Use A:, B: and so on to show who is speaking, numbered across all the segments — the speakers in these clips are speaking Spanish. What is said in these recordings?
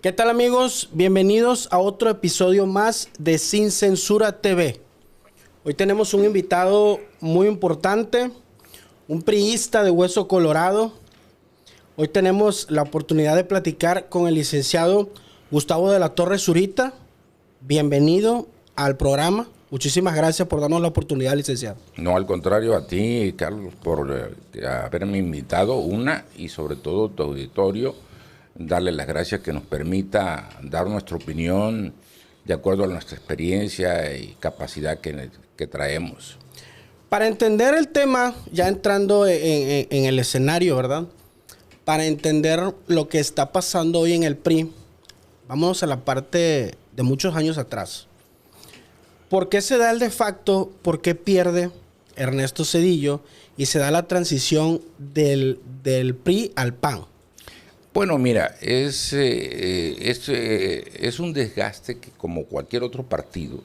A: ¿Qué tal, amigos? Bienvenidos a otro episodio más de Sin Censura TV. Hoy tenemos un invitado muy importante, un priista de hueso colorado. Hoy tenemos la oportunidad de platicar con el licenciado Gustavo de la Torre Zurita. Bienvenido al programa. Muchísimas gracias por darnos la oportunidad, licenciado.
B: No, al contrario, a ti, Carlos, por haberme invitado, y sobre todo tu auditorio, darle las gracias que nos permita dar nuestra opinión de acuerdo a nuestra experiencia y capacidad que traemos.
A: Para entender el tema, ya entrando en el escenario, ¿verdad? Para entender lo que está pasando hoy en el PRI, vámonos a la parte de muchos años atrás. ¿Por qué se da el de facto? ¿Por qué pierde Ernesto Zedillo y se da la transición del PRI al PAN?
B: Bueno, mira, es un desgaste que, como cualquier otro partido,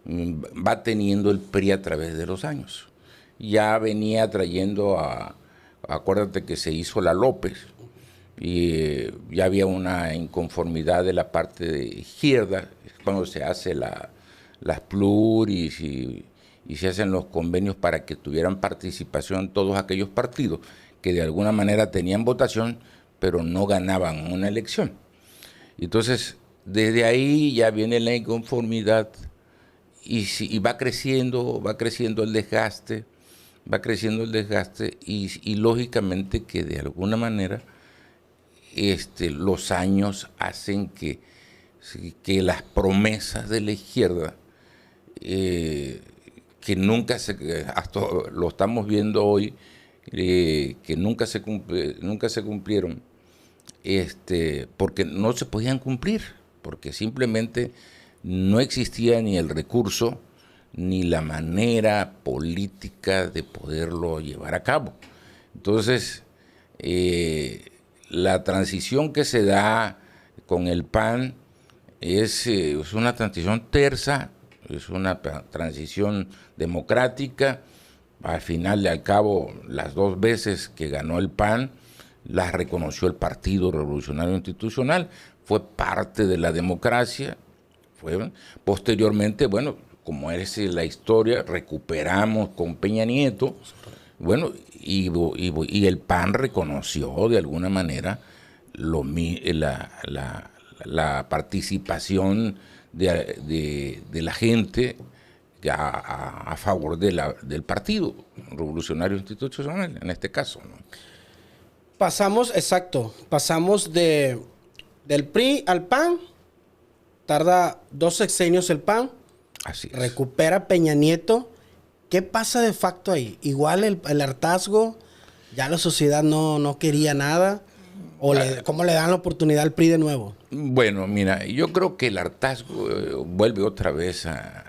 B: va teniendo el PRI a través de los años. Ya venía trayendo acuérdate que se hizo la López, y ya había una inconformidad de la parte de izquierda, cuando se hace las pluris y se hacen los convenios para que tuvieran participación todos aquellos partidos que de alguna manera tenían votación, pero no ganaban una elección. Entonces, desde ahí ya viene la inconformidad y va creciendo el desgaste, y lógicamente que de alguna manera los años hacen que las promesas de la izquierda, que nunca hasta lo estamos viendo hoy, que nunca se cumplieron, porque no se podían cumplir, porque simplemente no existía ni el recurso ni la manera política de poderlo llevar a cabo. Entonces, la transición que se da con el PAN es una transición tersa, es una transición democrática. Al final y al cabo, las dos veces que ganó el PAN, las reconoció el Partido Revolucionario Institucional, fue parte de la democracia. Posteriormente, bueno, como es la historia, recuperamos con Peña Nieto, bueno, y el PAN reconoció de alguna manera la participación de la gente a favor del Partido Revolucionario Institucional, en este caso, ¿no?
A: Pasamos del PRI al PAN, tarda 2 sexenios el PAN,
B: así es.
A: Recupera Peña Nieto. ¿Qué pasa de facto ahí? Igual el hartazgo, ya la sociedad no quería nada, o ¿cómo le dan la oportunidad al PRI de nuevo?
B: Bueno, mira, yo creo que el hartazgo vuelve otra vez a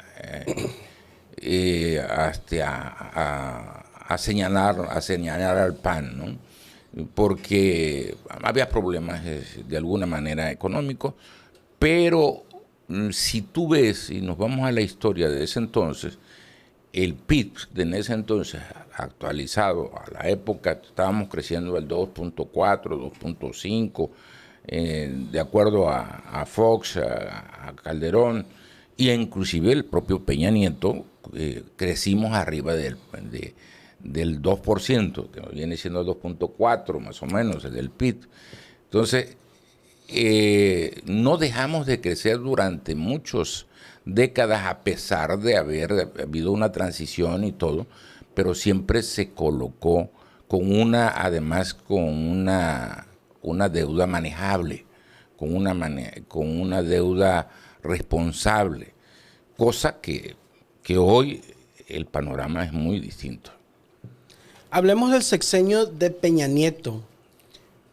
B: señalar al PAN, ¿no? Porque había problemas de alguna manera económicos, pero si tú ves, y nos vamos a la historia de ese entonces, el PIB de en ese entonces, actualizado a la época, estábamos creciendo al 2.4, 2.5, de acuerdo a Fox, a Calderón, y inclusive el propio Peña Nieto, crecimos arriba del 2%, que viene siendo 2.4 más o menos, el del PIB. Entonces, no dejamos de crecer durante muchas décadas, a pesar de haber habido una transición y todo, pero siempre se colocó con una deuda manejable, con una deuda responsable, cosa que hoy el panorama es muy distinto.
A: Hablemos del sexenio de Peña Nieto.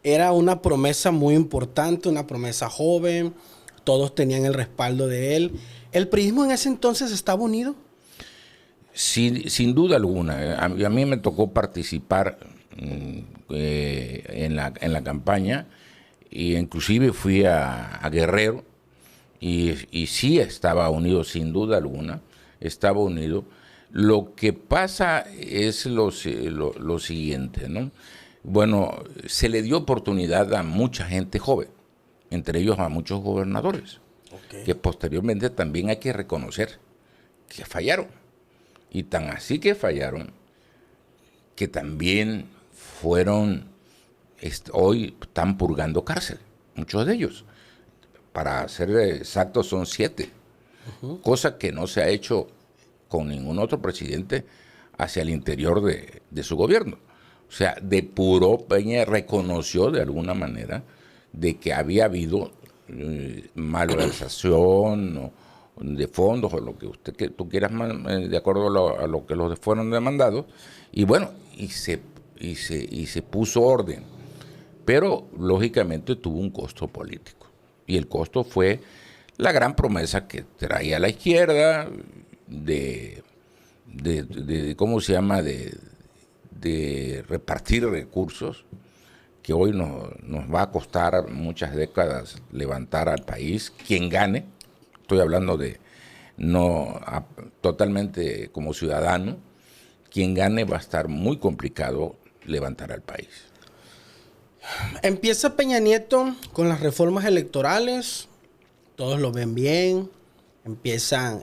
A: Era una promesa muy importante, una promesa joven, todos tenían el respaldo de él. ¿El priismo en ese entonces estaba unido?
B: Sin duda alguna. A mí me tocó participar en la campaña, e inclusive fui a Guerrero, y sí estaba unido, sin duda alguna, estaba unido. Lo que pasa es lo siguiente, ¿no? Bueno, se le dio oportunidad a mucha gente joven, entre ellos a muchos gobernadores, que posteriormente también hay que reconocer que fallaron. Y tan así que fallaron, que también fueron, hoy están purgando cárcel, muchos de ellos. Para ser exactos son 7, cosa que no se ha hecho con ningún otro presidente hacia el interior de su gobierno. O sea, depuró, Peña reconoció de alguna manera de que había habido malversación o de fondos o lo que tú quieras, de acuerdo a lo que los fueron demandados, y bueno, y se puso orden, pero lógicamente tuvo un costo político, y el costo fue la gran promesa que traía la izquierda de ¿cómo se llama?, de repartir recursos, que hoy nos va a costar muchas décadas levantar al país. Quien gane, estoy hablando de totalmente como ciudadano, quien gane va a estar muy complicado levantar al país.
A: Empieza Peña Nieto con las reformas electorales, todos lo ven bien, empiezan,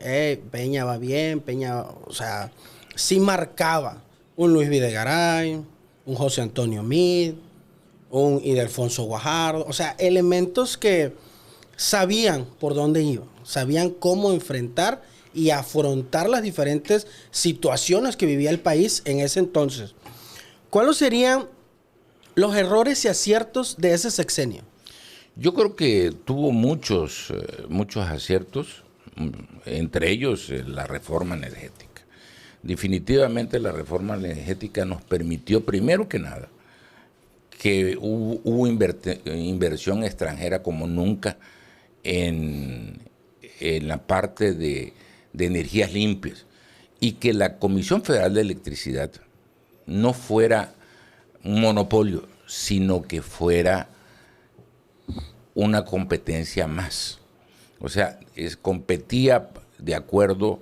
A: Peña va bien, Peña, o sea, sí marcaba un Luis Videgaray, un José Antonio Meade, un Ildefonso Guajardo, o sea, elementos que sabían por dónde iban, sabían cómo enfrentar y afrontar las diferentes situaciones que vivía el país en ese entonces. ¿Cuáles serían los errores y aciertos de ese sexenio?
B: Yo creo que tuvo muchos aciertos, entre ellos la reforma energética. Definitivamente la reforma energética nos permitió, primero que nada, que hubo inversión extranjera como nunca en la parte de energías limpias, y que la Comisión Federal de Electricidad no fuera un monopolio, sino que fuera una competencia más. O sea, competía de acuerdo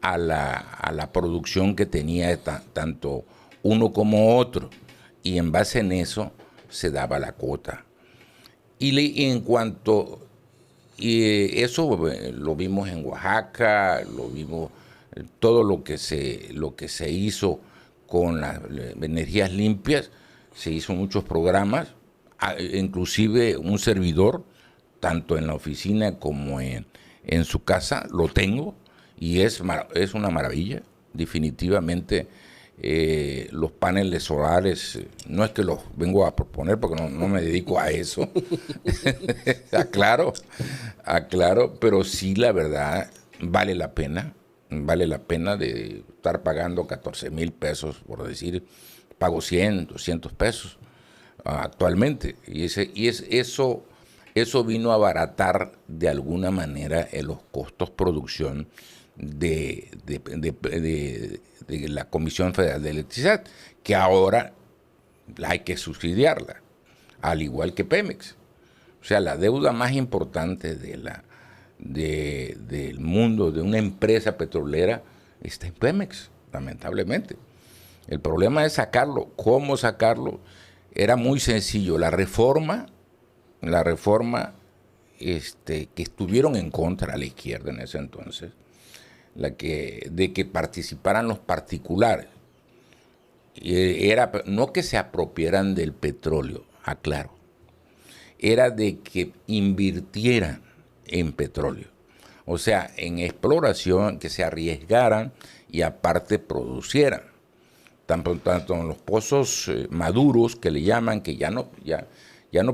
B: a la producción que tenía tanto uno como otro, y en base en eso se daba la cuota. Y en cuanto, eso lo vimos en Oaxaca, lo vimos, todo lo que se hizo con las energías limpias, se hizo muchos programas, inclusive un servidor, tanto en la oficina como en su casa, lo tengo, y es una maravilla. Definitivamente los paneles solares, no es que los vengo a proponer porque no me dedico a eso, aclaro, pero sí, la verdad, vale la pena de estar pagando 14,000 pesos, por decir, pago 100, 200 pesos actualmente, y eso vino a abaratar de alguna manera los costos producción de la Comisión Federal de Electricidad, que ahora hay que subsidiarla, al igual que Pemex. O sea, la deuda más importante del mundo, de una empresa petrolera, está en Pemex, lamentablemente. El problema es sacarlo. ¿Cómo sacarlo? Era muy sencillo. La reforma que estuvieron en contra a la izquierda en ese entonces, de que participaran los particulares, era no que se apropiaran del petróleo, aclaro, era de que invirtieran en petróleo, o sea, en exploración, que se arriesgaran y aparte producieran, tanto en los pozos maduros, que le llaman, que ya no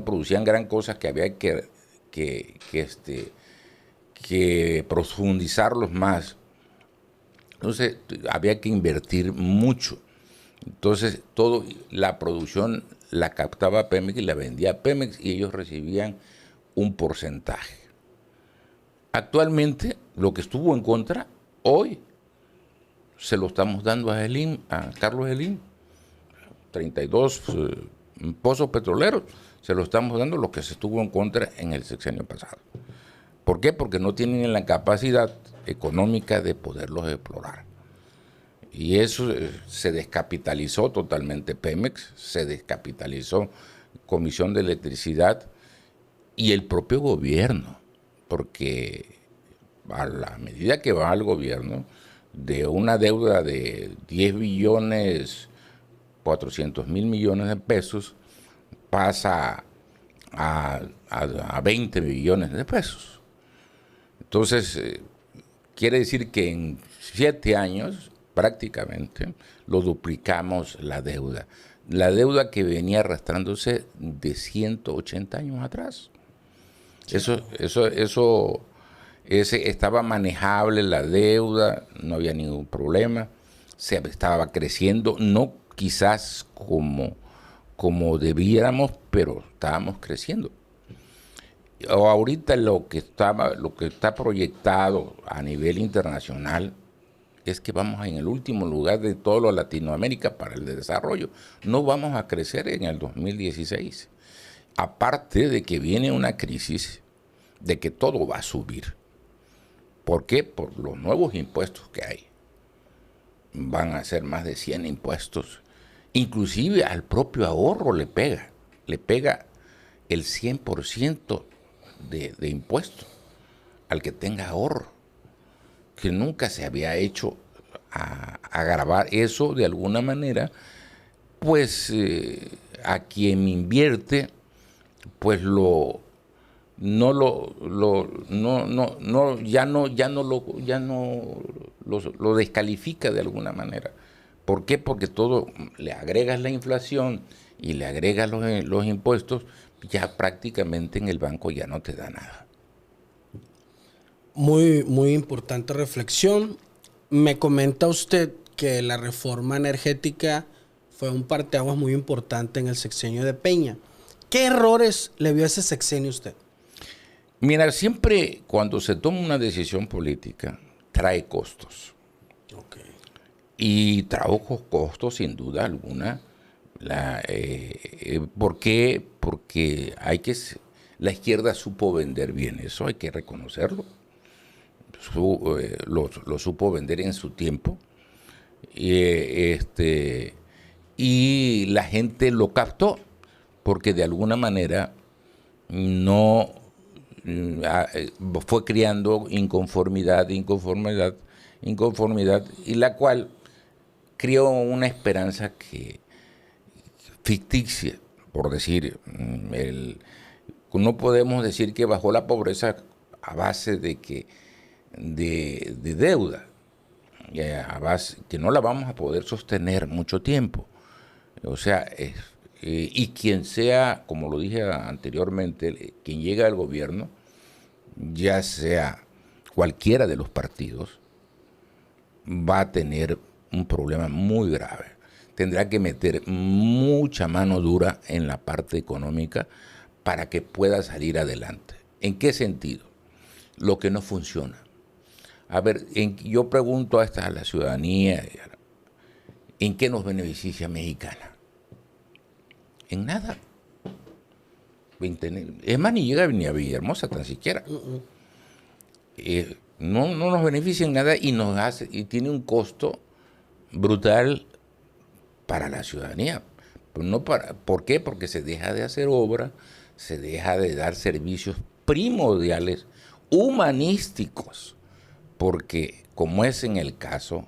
B: producían gran cosa, que había que profundizarlos más. Entonces había que invertir mucho. Entonces la producción la captaba Pemex y la vendía Pemex, y ellos recibían un porcentaje. Actualmente, lo que estuvo en contra, hoy se lo estamos dando a Carlos Slim, 32 pozos petroleros, se lo estamos dando lo que se estuvo en contra en el sexenio pasado. ¿Por qué? Porque no tienen la capacidad económica de poderlos explorar. Y eso se descapitalizó totalmente Pemex, se descapitalizó Comisión de Electricidad, y el propio gobierno, porque a la medida que va el gobierno, de una deuda de 10.400.000.000.000 de pesos, pasa a 20 billones de pesos. Entonces, quiere decir que en 7 años prácticamente lo duplicamos la deuda. La deuda que venía arrastrándose de 180 años atrás. Estaba manejable la deuda, no había ningún problema, se estaba creciendo, no quizás como debiéramos, pero estábamos creciendo. Ahorita lo que está proyectado a nivel internacional es que vamos en el último lugar de toda Latinoamérica para el desarrollo. No vamos a crecer en el 2016. Aparte de que viene una crisis de que todo va a subir. ¿Por qué? Por los nuevos impuestos que hay. Van a ser más de 100 impuestos. Inclusive al propio ahorro le pega el 100% de impuesto al que tenga ahorro, que nunca se había hecho a grabar eso de alguna manera, pues a quien invierte, pues lo descalifica de alguna manera. ¿Por qué? Porque todo le agregas la inflación y le agregas los impuestos, ya prácticamente en el banco ya no te da nada.
A: Muy, muy importante reflexión. Me comenta usted que la reforma energética fue un parteaguas muy importante en el sexenio de Peña. ¿Qué errores le vio a ese sexenio usted?
B: Mira, siempre cuando se toma una decisión política, trae costos.
A: Okay.
B: Y trajo costos sin duda alguna. ¿Por qué? Porque la izquierda supo vender bien, eso hay que reconocerlo. Lo supo vender en su tiempo. Y la gente lo captó, porque de alguna manera no fue creando inconformidad, y la cual creó una esperanza ficticia, por decir. No podemos decir que bajó la pobreza a base de deuda, a base que no la vamos a poder sostener mucho tiempo. O sea, y quien sea, como lo dije anteriormente, quien llega al gobierno, ya sea cualquiera de los partidos, va a tener un problema muy grave. Tendrá que meter mucha mano dura en la parte económica para que pueda salir adelante. ¿En qué sentido? Lo que no funciona. A ver, yo pregunto a la ciudadanía, ¿en qué nos beneficia Mexicana? En nada. Es más, ni llega ni a Villahermosa tan siquiera. No nos beneficia en nada y tiene un costo brutal para la ciudadanía. ¿Por qué? Porque se deja de hacer obra, se deja de dar servicios primordiales, humanísticos, porque como es en el caso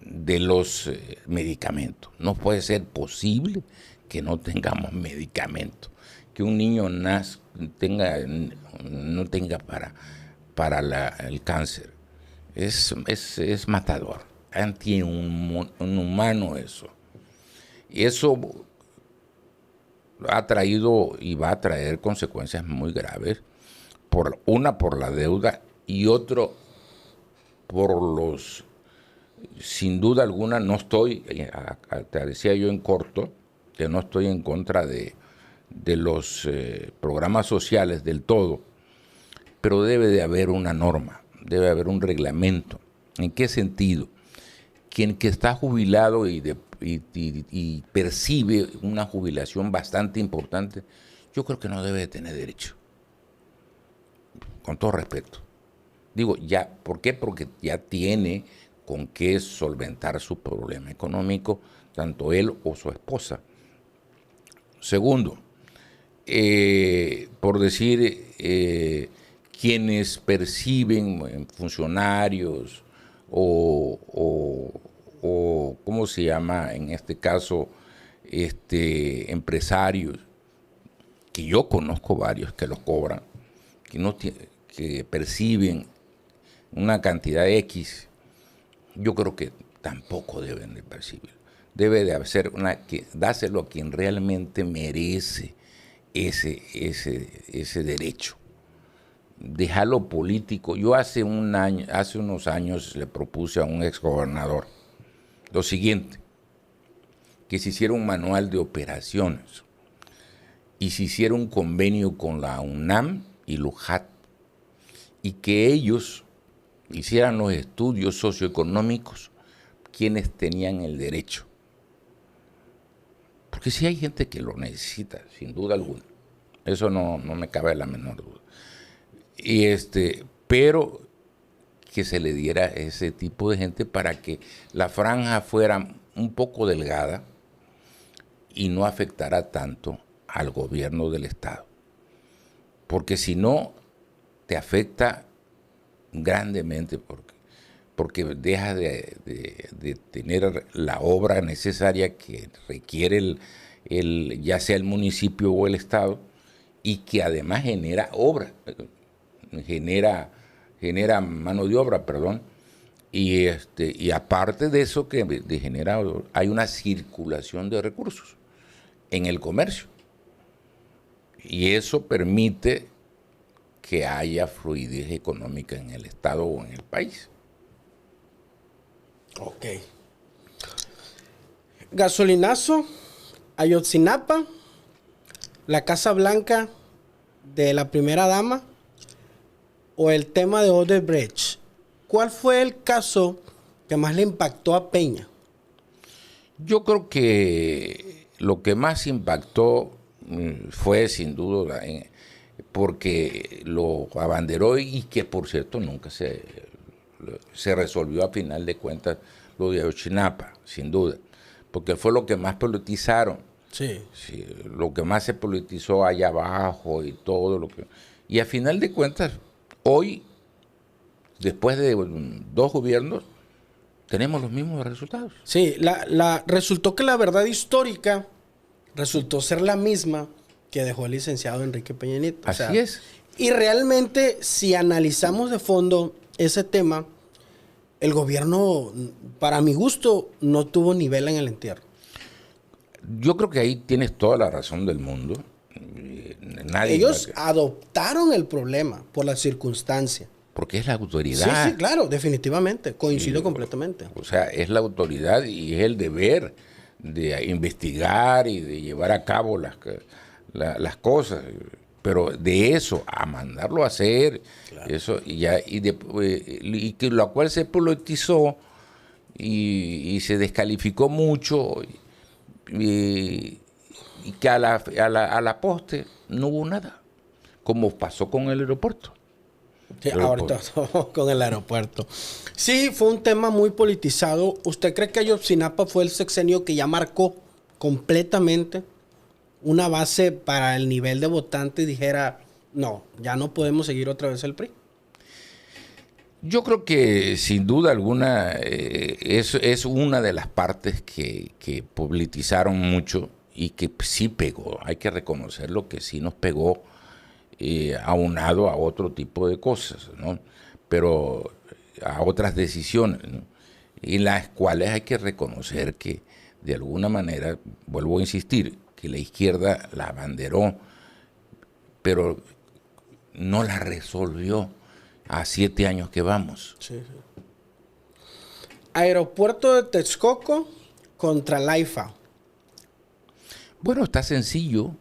B: de los medicamentos, no puede ser posible que no tengamos medicamentos, que un niño no tenga para el cáncer. Es matador, anti-humano eso. Y eso ha traído y va a traer consecuencias muy graves, por la deuda y otro sin duda alguna, no estoy, te decía yo en corto, que no estoy en contra de los programas sociales del todo, pero debe de haber una norma, debe haber un reglamento. ¿En qué sentido? Quien que está jubilado y percibe una jubilación bastante importante, yo creo que no debe de tener derecho. Con todo respeto. Digo, ya, ¿por qué? Porque ya tiene con qué solventar su problema económico, tanto él o su esposa. Segundo, por decir, quienes perciben funcionarios o ¿cómo se llama? En este caso, empresarios, que yo conozco varios que los cobran, que perciben una cantidad X, yo creo que tampoco deben de percibir. Debe de hacer dárselo a quien realmente merece ese derecho. Dejarlo político. Yo hace unos años le propuse a un exgobernador lo siguiente, que se hiciera un manual de operaciones y se hiciera un convenio con la UNAM y LUJAT y que ellos hicieran los estudios socioeconómicos quienes tenían el derecho. Porque sí hay gente que lo necesita, sin duda alguna. Eso no me cabe la menor duda. Pero que se le diera ese tipo de gente para que la franja fuera un poco delgada y no afectara tanto al gobierno del Estado. Porque si no, te afecta grandemente porque dejas de tener la obra necesaria que requiere ya sea el municipio o el Estado, y que además genera obra, genera mano de obra, perdón, y aparte de eso hay una circulación de recursos en el comercio, y eso permite que haya fluidez económica en el Estado o en el país.
A: Ok. Gasolinazo, Ayotzinapa, la Casa Blanca de la primera dama o el tema de Odebrecht. ¿Cuál fue el caso que más le impactó a Peña?
B: Yo creo que lo que más impactó fue sin duda porque lo abanderó y que por cierto nunca se resolvió a final de cuentas lo de Ayotzinapa, sin duda, porque fue lo que más politizaron.
A: Sí.
B: Sí, lo que más se politizó allá abajo y todo lo que... Y a final de cuentas, hoy, después de 2 gobiernos, tenemos los mismos resultados.
A: Sí, resultó que la verdad histórica resultó ser la misma que dejó el licenciado Enrique Peña Nieto.
B: Así es.
A: Y realmente, si analizamos de fondo ese tema, el gobierno, para mi gusto, no tuvo nivel en el entierro.
B: Yo creo que ahí tienes toda la razón del mundo.
A: Ellos adoptaron el problema por la circunstancia.
B: Porque es la autoridad.
A: Sí, claro, definitivamente. Coincido completamente.
B: O sea, es la autoridad y es el deber de investigar y de llevar a cabo las cosas. Pero de eso, a mandarlo a hacer, claro. Eso, y que lo cual se politizó y se descalificó mucho, y que a la poste no hubo nada, como pasó con el aeropuerto.
A: Sí, ahorita con el aeropuerto. Sí, fue un tema muy politizado. ¿Usted cree que Ayotzinapa fue el sexenio que ya marcó completamente una base para el nivel de votante y dijera, no, ya no podemos seguir otra vez el PRI?
B: Yo creo que sin duda alguna es una de las partes que politizaron mucho y que sí pegó. Hay que reconocerlo, que sí nos pegó, aunado a otro tipo de cosas, ¿no? Pero a otras decisiones, ¿no? Y las cuales hay que reconocer que de alguna manera, vuelvo a insistir, que la izquierda la abanderó, pero no la resolvió a 7 años que vamos.
A: Sí, sí. Aeropuerto de Texcoco contra la IFA.
B: Bueno, está sencillo.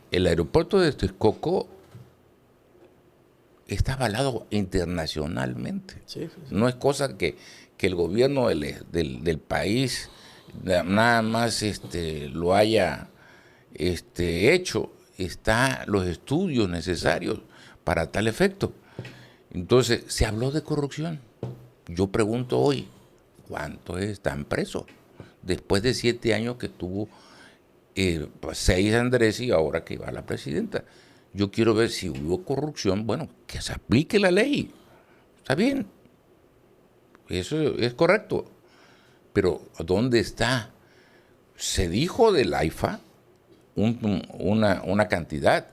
B: El aeropuerto de Texcoco está avalado internacionalmente. Sí, sí, sí. No es cosa que el gobierno del país nada más lo haya hecho. Están los estudios necesarios para tal efecto. Entonces, se habló de corrupción. Yo pregunto hoy, ¿cuántos están presos? Después de 7 años que estuvo Pues 6 Andrés y ahora que va la presidenta. Yo quiero ver si hubo corrupción, bueno, que se aplique la ley. Está bien, eso es correcto. Pero ¿dónde está? Se dijo del AIFA una cantidad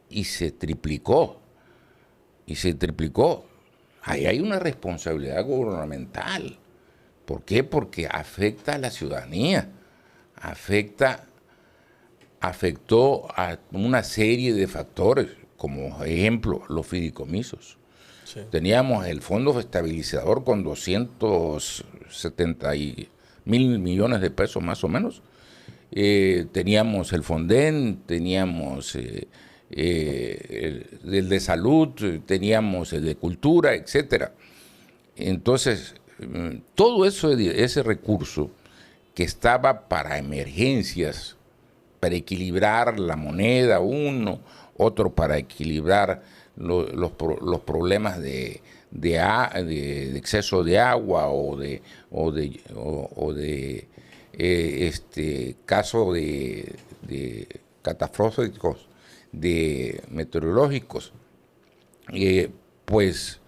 B: y se triplicó. Y se triplicó. Ahí hay una responsabilidad gubernamental. ¿Por qué? Porque afecta a la ciudadanía, afectó a una serie de factores, como ejemplo, los fideicomisos. Sí. Teníamos el Fondo Estabilizador con 270.000 millones de pesos más o menos. Teníamos el Fonden, teníamos el de salud, teníamos el de cultura, etcétera. Entonces, todo eso, ese recurso que estaba para emergencias, para equilibrar la moneda uno, otro para equilibrar los problemas de exceso de agua o de caso de catastróficos, de meteorológicos, pues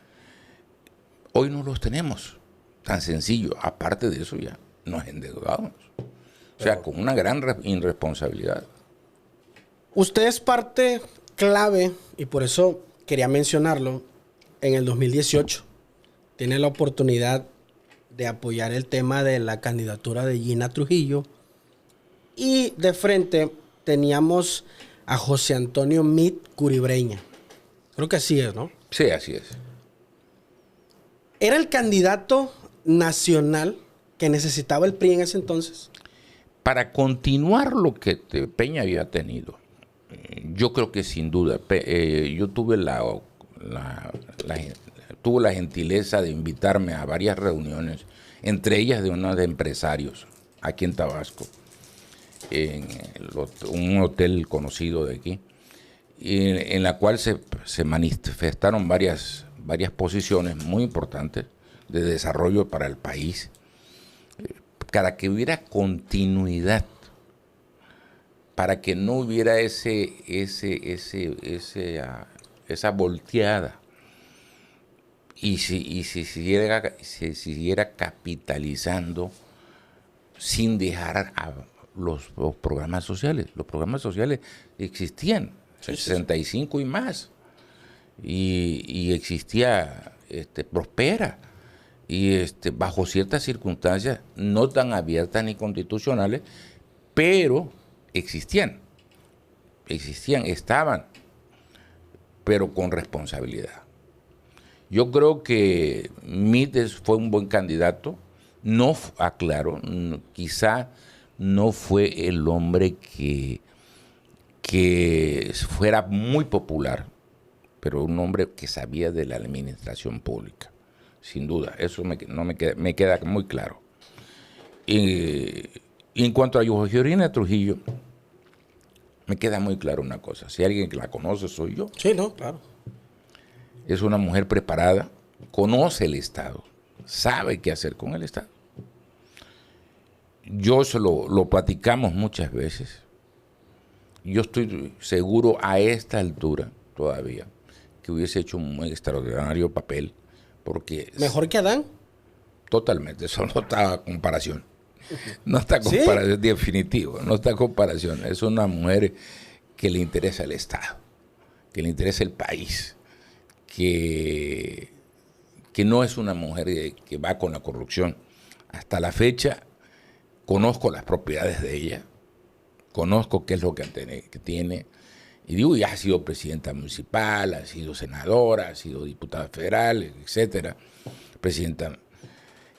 B: hoy no los tenemos tan sencillo. Aparte de eso ya nos endeudamos. O sea, con una gran irresponsabilidad.
A: Usted es parte clave, y por eso quería mencionarlo, en el 2018. Tiene la oportunidad de apoyar el tema de la candidatura de Gina Trujillo. Y de frente teníamos a José Antonio Meade Curibreña. Creo que así es, ¿no?
B: Sí, así es.
A: ¿Era el candidato nacional que necesitaba el PRI en ese entonces?
B: Para continuar lo que Peña había tenido, yo creo que sin duda. Yo tuve tuvo la gentileza de invitarme a varias reuniones, entre ellas de unos de empresarios aquí en Tabasco, en un hotel conocido de aquí, en la cual se manifestaron varias posiciones muy importantes de desarrollo para el país, para que hubiera continuidad, para que no hubiera esa volteada y se siguiera capitalizando sin dejar a los programas sociales. Los programas sociales existían, 65 y más, y existía Prospera, y bajo ciertas circunstancias no tan abiertas ni constitucionales, pero estaban, pero con responsabilidad. Yo creo que Mites fue un buen candidato. No, aclaro, quizá no fue el hombre que fuera muy popular, pero un hombre que sabía de la administración pública, sin duda. Eso me queda muy claro. Y en cuanto a Georgina Trujillo, me queda muy claro una cosa. Si alguien que la conoce soy yo.
A: Sí, no, claro.
B: Es una mujer preparada, conoce el Estado, sabe qué hacer con el Estado. Yo lo platicamos muchas veces. Yo estoy seguro a esta altura todavía que hubiese hecho un extraordinario papel, porque...
A: ¿Mejor que Adán?
B: Totalmente, eso no está comparación. No está comparación, ¿sí? Definitivo, no está comparación. Es una mujer que le interesa el Estado, que le interesa el país, que no es una mujer que va con la corrupción. Hasta la fecha conozco las propiedades de ella, conozco qué es lo que tiene, y digo, ya ha sido presidenta municipal, ha sido senadora, ha sido diputada federal, etcétera, presidenta,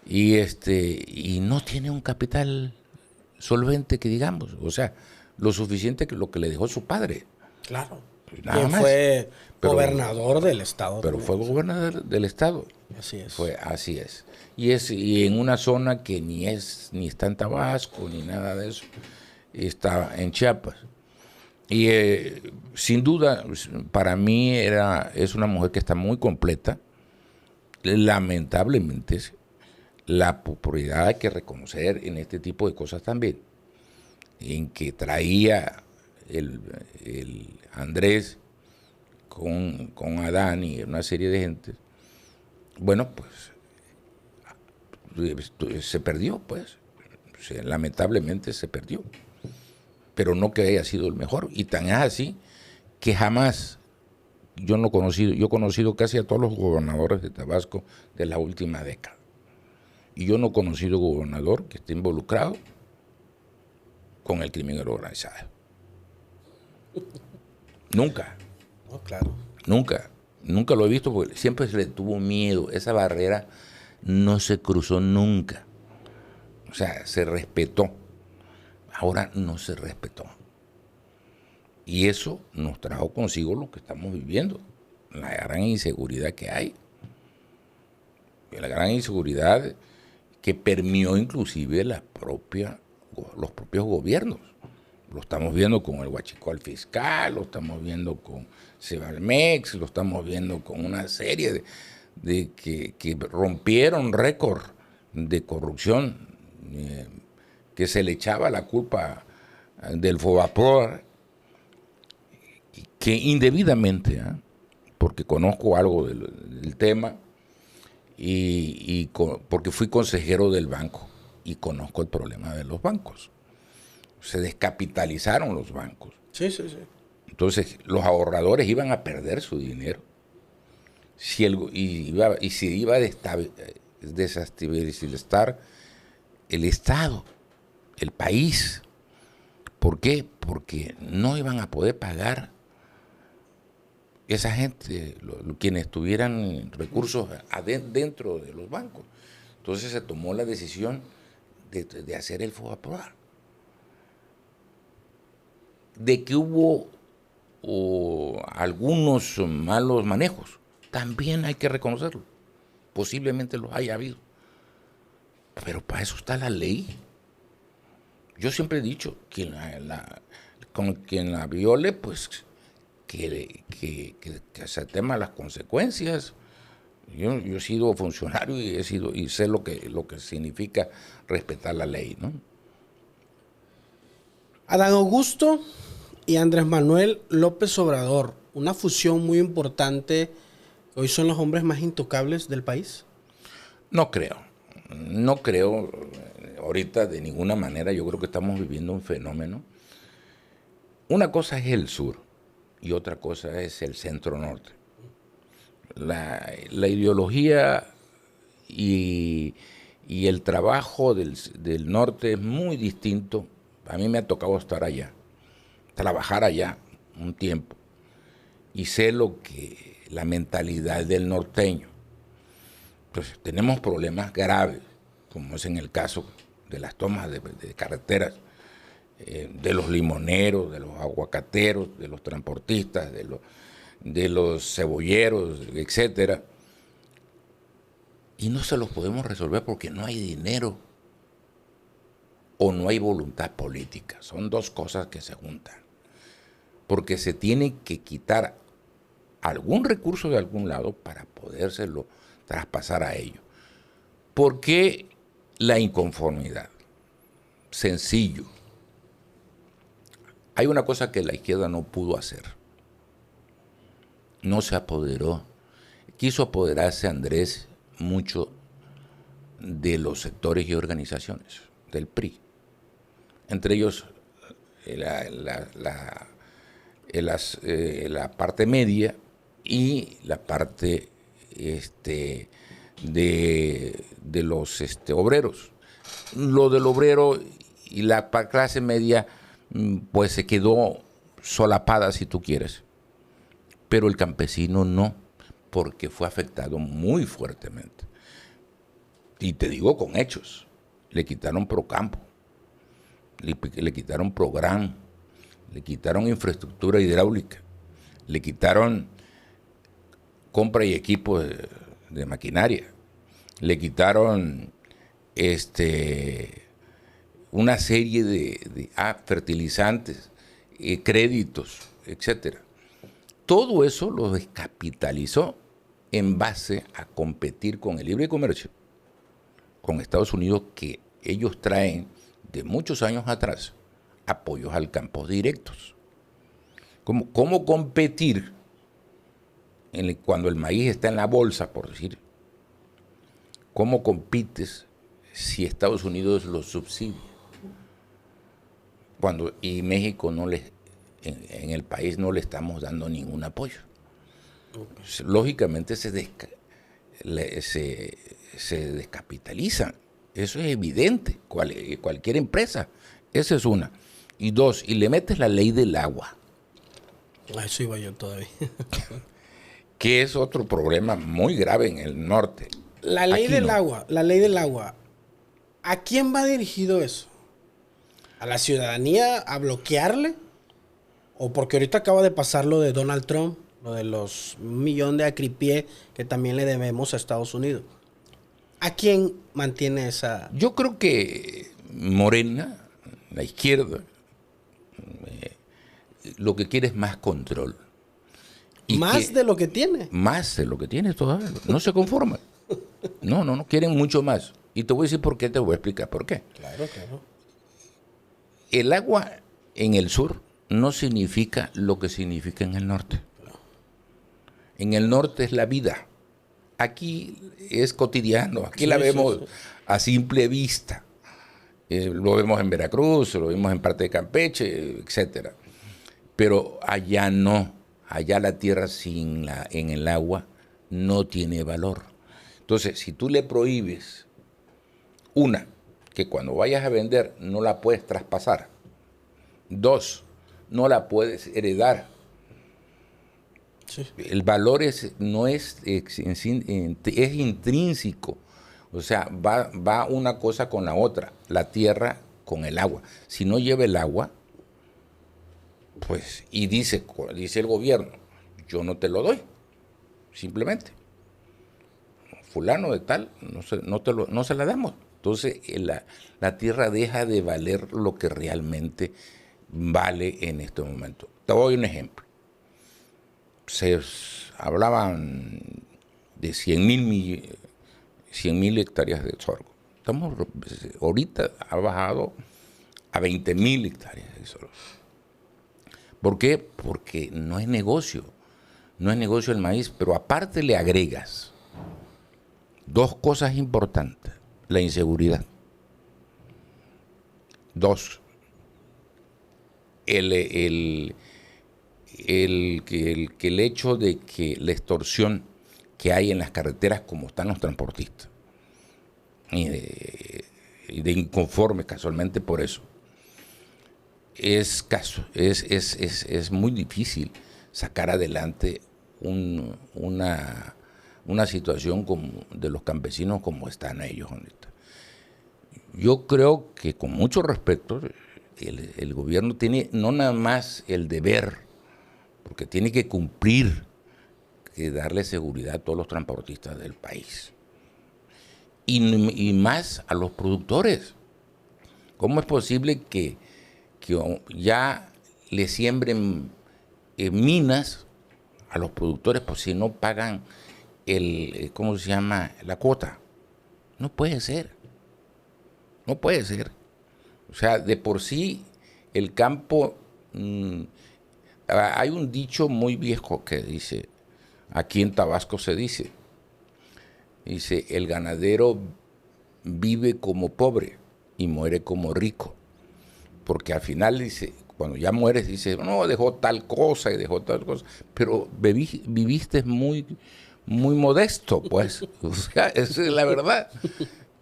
B: y no tiene un capital solvente que digamos, o sea, lo suficiente que lo que le dejó su padre.
A: Claro.
B: Nada más.
A: Fue gobernador del estado.
B: Pero fue gobernador del estado.
A: Así es.
B: Así es. Y en una zona que ni está en Tabasco, ni nada de eso. Está en Chiapas. Y sin duda, para mí es una mujer que está muy completa. Lamentablemente, la popularidad hay que reconocer en este tipo de cosas también. en que traía el Andrés con Adán y una serie de gente, bueno, pues se perdió, pues. Lamentablemente se perdió. Pero no que haya sido el mejor. Y tan es así que jamás yo he conocido casi a todos los gobernadores de Tabasco de la última década. Y yo no he conocido gobernador que esté involucrado con el crimen organizado. Nunca.
A: Oh, claro.
B: Nunca. Nunca lo he visto porque siempre se le tuvo miedo. Esa barrera no se cruzó nunca. O sea, se respetó. Ahora no se respetó. Y eso nos trajo consigo lo que estamos viviendo. La gran inseguridad que hay. La gran inseguridad que permeó inclusive los propios gobiernos. Lo estamos viendo con el huachicol fiscal, lo estamos viendo con Sebalmex, lo estamos viendo con una serie de que rompieron récord de corrupción, que se le echaba la culpa del Fobaproa, que indebidamente, porque conozco algo del tema, porque fui consejero del banco y conozco el problema de los bancos. Se descapitalizaron los bancos.
A: Sí, sí, sí.
B: Entonces los ahorradores iban a perder su dinero y se iba a desestabilizar el Estado, el país. ¿Por qué? Porque no iban a poder pagar esa gente, quienes tuvieran recursos dentro de los bancos. Entonces se tomó la decisión de hacer el FOBAPROA. De que hubo algunos malos manejos, también hay que reconocerlo. Posiblemente los haya habido. Pero para eso está la ley. Yo siempre he dicho que con quien la viole, pues que se tema las consecuencias. Yo he sido funcionario y sé lo que significa respetar la ley, ¿no?
A: Adán Augusto y Andrés Manuel López Obrador, una fusión muy importante. ¿Hoy son los hombres más intocables del país?
B: No creo. Ahorita de ninguna manera. Yo creo que estamos viviendo un fenómeno. Una cosa es el sur y otra cosa es el centro-norte. La ideología y el trabajo del norte es muy distinto. A mí me ha tocado estar allá, trabajar allá un tiempo, y sé la mentalidad del norteño. Entonces, tenemos problemas graves, como es en el caso de las tomas de carreteras, de los limoneros, de los aguacateros, de los transportistas, de los cebolleros, etcétera. Y no se los podemos resolver porque no hay dinero o no hay voluntad política. Son dos cosas que se juntan. Porque se tiene que quitar algún recurso de algún lado para podérselo traspasar a ellos. ¿Por qué la inconformidad? Sencillo. Hay una cosa que la izquierda no pudo hacer. No se apoderó. Quiso apoderarse Andrés mucho de los sectores y organizaciones del PRI. Entre ellos la parte media y la parte de los obreros. Lo del obrero y la clase media pues se quedó solapada, si tú quieres, pero el campesino no, porque fue afectado muy fuertemente. Y te digo con hechos. Le quitaron Procampo, le quitaron Program, le quitaron infraestructura hidráulica, le quitaron compra y equipo de maquinaria, le quitaron una serie de fertilizantes, créditos, etcétera. Todo eso lo descapitalizó en base a competir con el libre comercio con Estados Unidos, que ellos traen de muchos años atrás apoyos al campo directos. ¿Cómo competir cuando el maíz está en la bolsa, por decir? ¿Cómo compites si Estados Unidos lo subsidia? Y México en el país no le estamos dando ningún apoyo. Okay. Lógicamente se descapitalizan. Eso es evidente. Cualquier empresa. Esa es una. Y dos, y le metes la ley del agua.
A: A eso iba yo todavía.
B: Que es otro problema muy grave en el norte.
A: La ley del agua. ¿A quién va dirigido eso? ¿A la ciudadanía a bloquearle? ¿O porque ahorita acaba de pasar lo de Donald Trump, lo de los 1 millón de acripié que también le debemos a Estados Unidos? ¿A quién mantiene esa...?
B: Yo creo que Morena, la izquierda, lo que quiere es más control.
A: ¿Más de lo que tiene?
B: Más de lo que tiene todavía. No se conforma. No, quieren mucho más. Y te voy a decir por qué, te voy a explicar por qué.
A: Claro.
B: El agua en el sur no significa lo que significa en el norte. En el norte es la vida. Aquí es cotidiano, aquí la vemos a simple vista. Lo vemos en Veracruz, lo vemos en parte de Campeche, etcétera. Pero allá no. Allá la tierra en el agua no tiene valor. Entonces, si tú le prohíbes que cuando vayas a vender no la puedes traspasar. 2, no la puedes heredar. Sí. El valor es intrínseco. O sea, va una cosa con la otra. La tierra con el agua. Si no lleva el agua, pues, y dice el gobierno, yo no te lo doy. Simplemente. Fulano de tal, no se la damos. Entonces, la tierra deja de valer lo que realmente vale en este momento. Te doy un ejemplo. Se hablaban de 100,000 hectáreas de sorgo. Ahorita ha bajado a 20,000 hectáreas de sorgo. ¿Por qué? Porque no es negocio. No es negocio el maíz, pero aparte le agregas 2 cosas importantes. La inseguridad. 2, el hecho de que la extorsión que hay en las carreteras, como están los transportistas, y de inconformes casualmente por eso, es muy difícil sacar adelante una situación de los campesinos como están ellos ahorita. Yo creo que, con mucho respeto, el gobierno tiene no nada más el deber, porque tiene que cumplir, que darle seguridad a todos los transportistas del país. Y más a los productores. ¿Cómo es posible que ya le siembren minas a los productores por si no pagan ¿cómo se llama? La cuota? No puede ser. No puede ser. O sea, de por sí el campo... hay un dicho muy viejo que dice, aquí en Tabasco se dice, el ganadero vive como pobre y muere como rico. Porque al final dice, cuando ya mueres, dice, no, dejó tal cosa y dejó tal cosa, pero viviste muy, muy modesto, pues. O sea, esa es la verdad.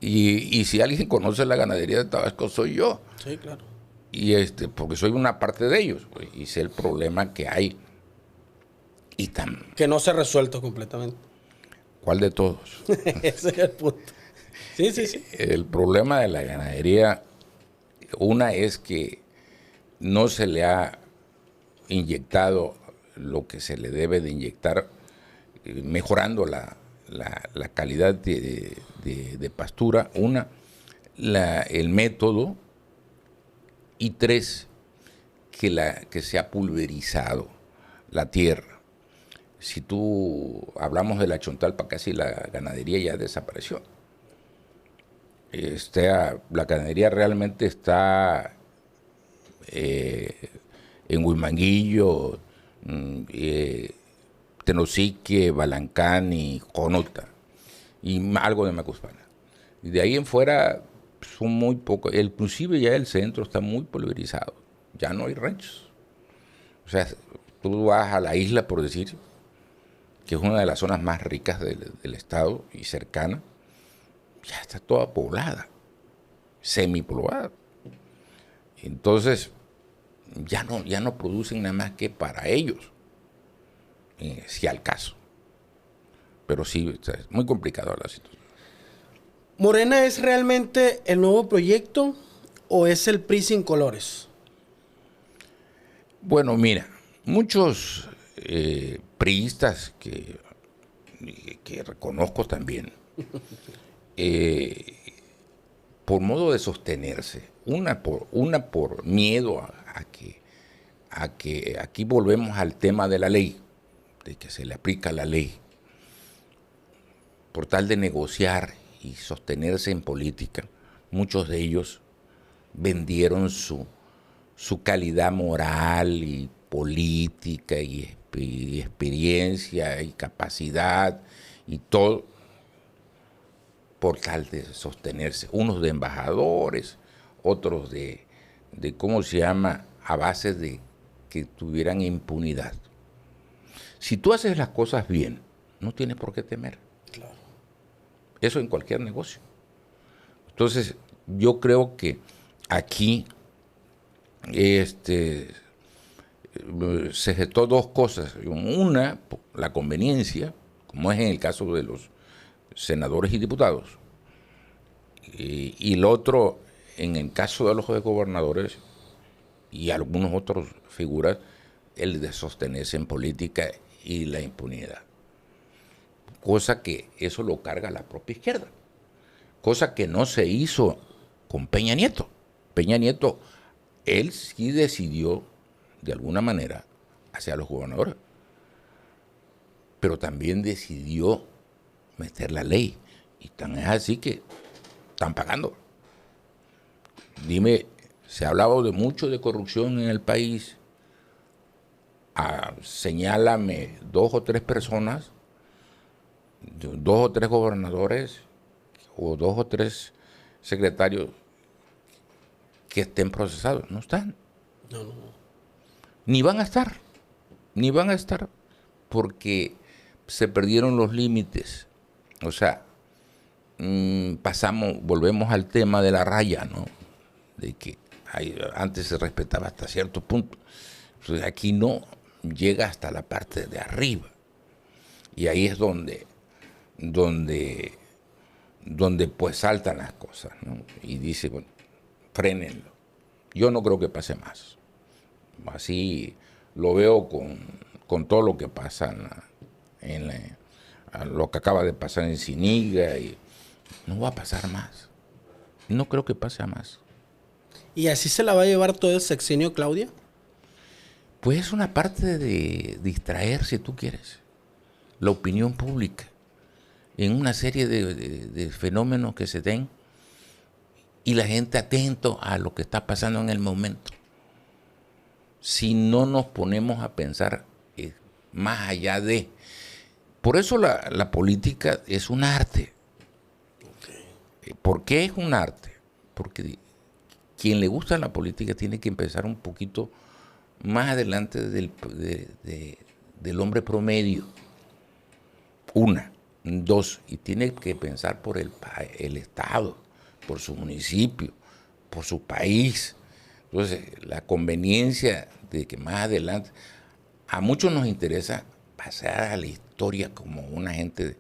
B: Y si alguien conoce la ganadería de Tabasco, soy yo.
A: Sí, claro.
B: Y porque soy una parte de ellos, pues, y sé el problema que hay.
A: Que no se ha resuelto completamente.
B: ¿Cuál de todos?
A: Ese es el punto. Sí.
B: El problema de la ganadería, una es que no se le ha inyectado lo que se le debe de inyectar, mejorando la calidad de pastura, el método, y 3, que se ha pulverizado la tierra. Si tú hablamos de la Chontalpa, casi la ganadería ya desapareció. La ganadería realmente está en Huimanguillo, Tenosique, Balancán, Conota y algo de Macuspana. Y de ahí en fuera son muy pocos. Inclusive ya el centro está muy pulverizado. Ya no hay ranchos. O sea, tú vas a la isla, por decir, que es una de las zonas más ricas del estado y cercana, ya está toda poblada, semipoblada. Entonces, ya no producen nada más que para ellos, si al caso. Pero sí, es muy complicado la situación.
A: ¿Morena es realmente el nuevo proyecto o es el PRI sin colores?
B: Bueno, mira, muchos priistas que reconozco también, por modo de sostenerse, una por miedo a que aquí volvemos al tema de la ley, de que se le aplica la ley, por tal de negociar y sostenerse en política, muchos de ellos vendieron su calidad moral y política y experiencia y capacidad y todo por tal de sostenerse. Unos de embajadores, otros de ¿cómo se llama? A base de que tuvieran impunidad. Si tú haces las cosas bien, no tienes por qué temer.
A: Claro.
B: Eso en cualquier negocio. Entonces, yo creo que aquí se gestó dos cosas. Una, la conveniencia, como es en el caso de los senadores y diputados. Y el otro, en el caso de los gobernadores y algunos otros figuras, el de sostenerse en política y la impunidad. Cosa que eso lo carga la propia izquierda. Cosa que no se hizo con Peña Nieto. Peña Nieto, él sí decidió, de alguna manera, hacia los gobernadores, pero también decidió meter la ley. Y tan es así que están pagando. Dime, se ha hablado de mucho de corrupción en el país. Señálame 2 o 3 personas, 2 o 3 gobernadores o 2 o 3 secretarios que estén procesados. No están.
A: No.
B: Ni van a estar, porque se perdieron los límites. O sea, volvemos al tema de la raya, ¿no? De que antes se respetaba hasta cierto punto. Entonces aquí no, llega hasta la parte de arriba. Y ahí es donde pues saltan las cosas, ¿no? Y dice, bueno, frénenlo. Yo no creo que pase más. Así lo veo con todo lo que pasa lo que acaba de pasar en Ziniga, y no va a pasar más. No creo que pase a más.
A: ¿Y así se la va a llevar todo el sexenio, Claudia?
B: Pues es una parte de distraer, si tú quieres, la opinión pública en una serie de fenómenos que se den y la gente atento a lo que está pasando en el momento. Si no nos ponemos a pensar más allá de... Por eso la política es un arte. ¿Por qué es un arte? Porque quien le gusta la política tiene que empezar un poquito más adelante del hombre promedio. 1, 2, y tiene que pensar por el Estado, por su municipio, por su país. Entonces, la conveniencia de que más adelante, a muchos nos interesa pasar a la historia como una gente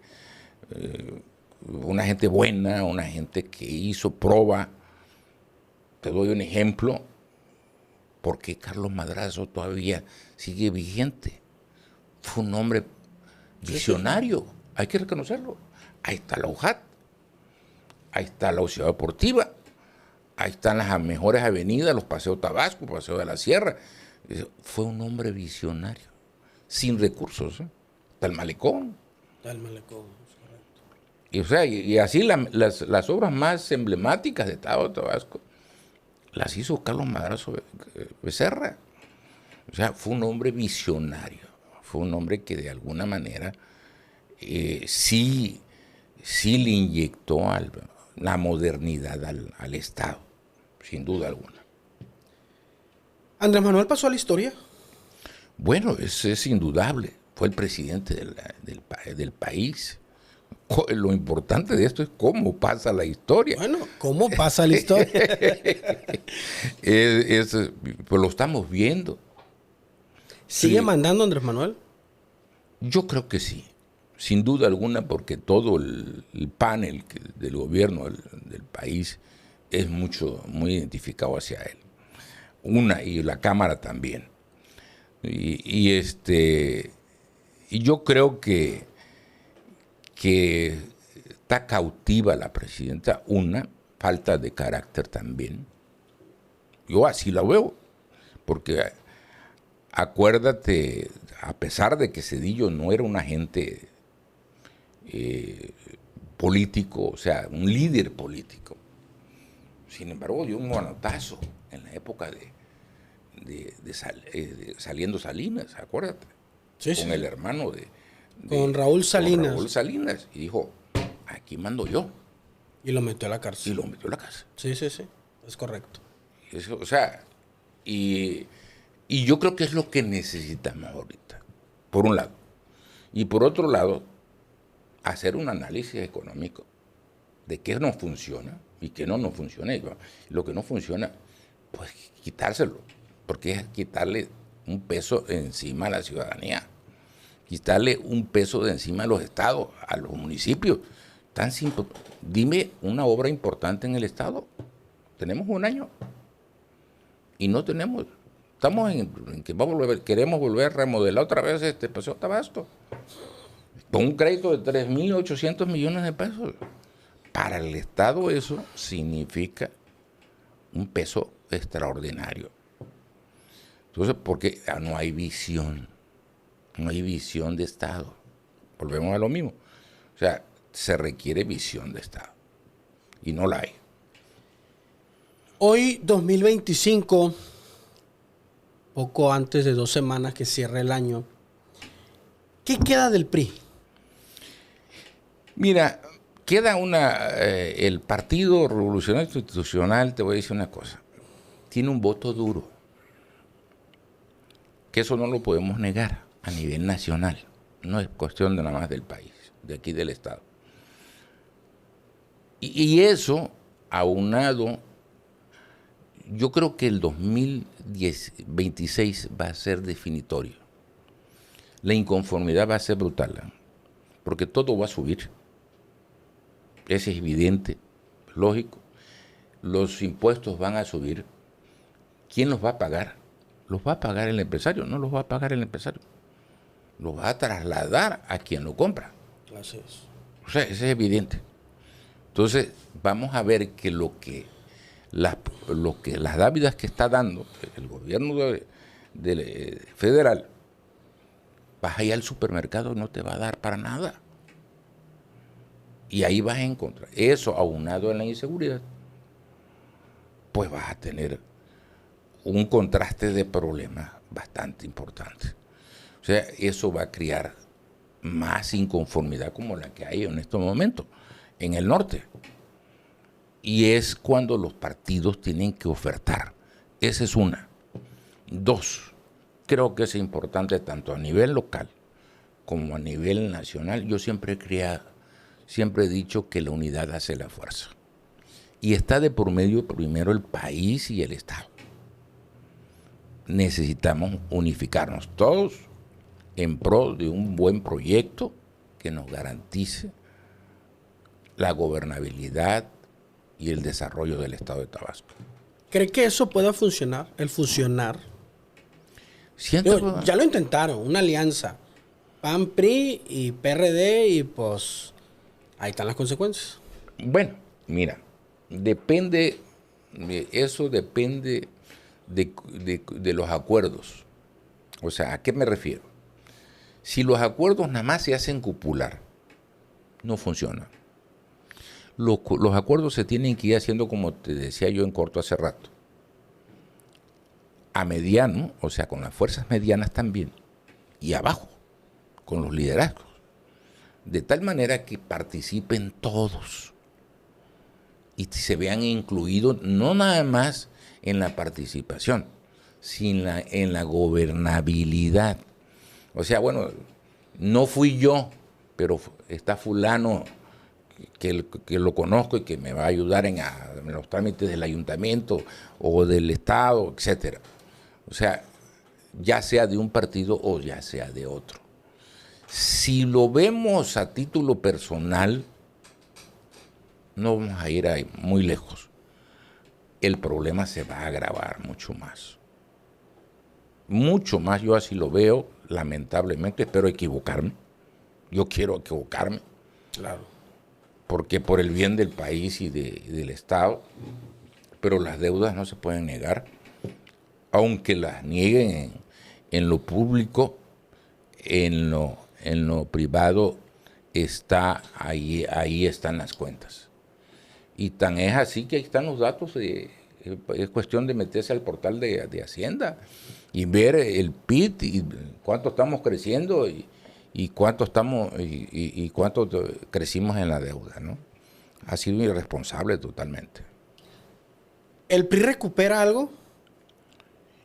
B: buena, una gente que hizo prueba. Te doy un ejemplo, porque Carlos Madrazo todavía sigue vigente. Fue un hombre visionario, hay que reconocerlo. Ahí está la UJAT, ahí está la Ciudad Deportiva, ahí están las mejores avenidas, los Paseos Tabasco, Paseo de la Sierra. Fue un hombre visionario, sin recursos, ¿eh? Está el malecón.
A: Correcto.
B: Y, o sea, y así las obras más emblemáticas de Estado de Tabasco las hizo Carlos Madrazo Becerra. O sea, fue un hombre visionario, fue un hombre que de alguna manera sí le inyectó la modernidad al Estado, sin duda alguna.
A: ¿Andrés Manuel pasó a la historia?
B: Bueno, es indudable, fue el presidente del país. Lo importante de esto es cómo pasa la historia.
A: Bueno, ¿cómo pasa la historia?
B: Pues lo estamos viendo.
A: ¿Sigue
B: Sí.
A: mandando Andrés Manuel?
B: Yo creo que sí, sin duda alguna, porque todo el panel del gobierno del país es muy identificado hacia él. Y la Cámara también. Y yo creo que está cautiva la presidenta, una falta de carácter también. Yo así la veo, porque acuérdate, a pesar de que Zedillo no era un agente político, o sea, un líder político, sin embargo dio un manotazo en la época de Saliendo Salinas, acuérdate,
A: Sí,
B: con
A: sí.
B: el hermano
A: Con Raúl Salinas.
B: con Raúl Salinas, y dijo, aquí mando yo,
A: Y lo metió a la
B: y
A: cárcel.
B: lo metió a la casa.
A: Sí, sí, sí. Es correcto.
B: Eso, o sea, y yo creo que es lo que necesitamos ahorita, por un lado. Y por otro lado, hacer un análisis económico de qué no funciona y qué no funciona. Y lo que no funciona, pues quitárselo, porque es quitarle un peso encima a la ciudadanía, quitarle un peso de encima a los estados, a los municipios. Tan simple. Dime una obra importante en el estado. Tenemos un año y no tenemos. Estamos en que queremos volver a remodelar otra vez Paseo Tabasco con un crédito de 3.800 millones de pesos. Para el Estado eso significa un peso extraordinario. Entonces, porque no hay visión, no hay visión de Estado. Volvemos a lo mismo. O sea, se requiere visión de Estado y no la hay.
A: Hoy, 2025, poco antes de 2 semanas que cierre el año, ¿qué queda del PRI?
B: Mira, queda el Partido Revolucionario Institucional, te voy a decir una cosa, tiene un voto duro, que eso no lo podemos negar a nivel nacional, no es cuestión de nada más del país, de aquí del Estado. Y eso, aunado, yo creo que el 2026 va a ser definitorio. La inconformidad va a ser brutal, porque todo va a subir. Eso es evidente, lógico. Los impuestos van a subir. ¿Quién los va a pagar? Los va a pagar el empresario, no los va a pagar el empresario. Los va a trasladar a quien lo compra.
A: Así es.
B: O sea, eso es evidente. Entonces, vamos a ver que las dávidas que está dando el gobierno federal, vas a ir al supermercado y no te va a dar para nada. Y ahí vas a encontrar. Eso aunado en la inseguridad, pues vas a tener un contraste de problemas bastante importante. O sea, eso va a crear más inconformidad como la que hay en estos momentos en el norte. Y es cuando los partidos tienen que ofertar. Esa es una. 2, creo que es importante tanto a nivel local como a nivel nacional. Yo siempre he dicho que la unidad hace la fuerza. Y está de por medio primero el país y el Estado. Necesitamos unificarnos todos en pro de un buen proyecto que nos garantice la gobernabilidad y el desarrollo del Estado de Tabasco.
A: ¿Cree que eso pueda funcionar? El fusionar.
B: Siento,
A: Ya lo intentaron, una alianza. PAN, PRI y PRD y pues ahí están las consecuencias.
B: bueno, mira, eso depende de los acuerdos. O sea, ¿a qué me refiero? Si los acuerdos nada más se hacen cupular, no funciona. Los acuerdos se tienen que ir haciendo, como te decía yo en corto hace rato, a mediano, o sea, con las fuerzas medianas también, y abajo, con los liderazgos, de tal manera que participen todos y se vean incluidos no nada más en la participación, sino en la gobernabilidad. O sea, bueno, no fui yo, pero está fulano que lo conozco y que me va a ayudar en los trámites del ayuntamiento o del Estado, etcétera. O sea, ya sea de un partido o ya sea de otro. Si lo vemos a título personal, no vamos a ir ahí muy lejos. El problema se va a agravar mucho más. Mucho más, yo así lo veo, lamentablemente, espero equivocarme. Yo quiero equivocarme.
A: Claro.
B: Porque por el bien del país y del Estado, pero las deudas no se pueden negar, aunque las nieguen en lo público, en lo privado está ahí están las cuentas. Y tan es así que ahí están los datos, es cuestión de meterse al portal de Hacienda y ver el PIB y cuánto estamos creciendo y cuánto crecimos en la deuda, ¿no? Ha sido irresponsable totalmente.
A: ¿El PRI recupera algo?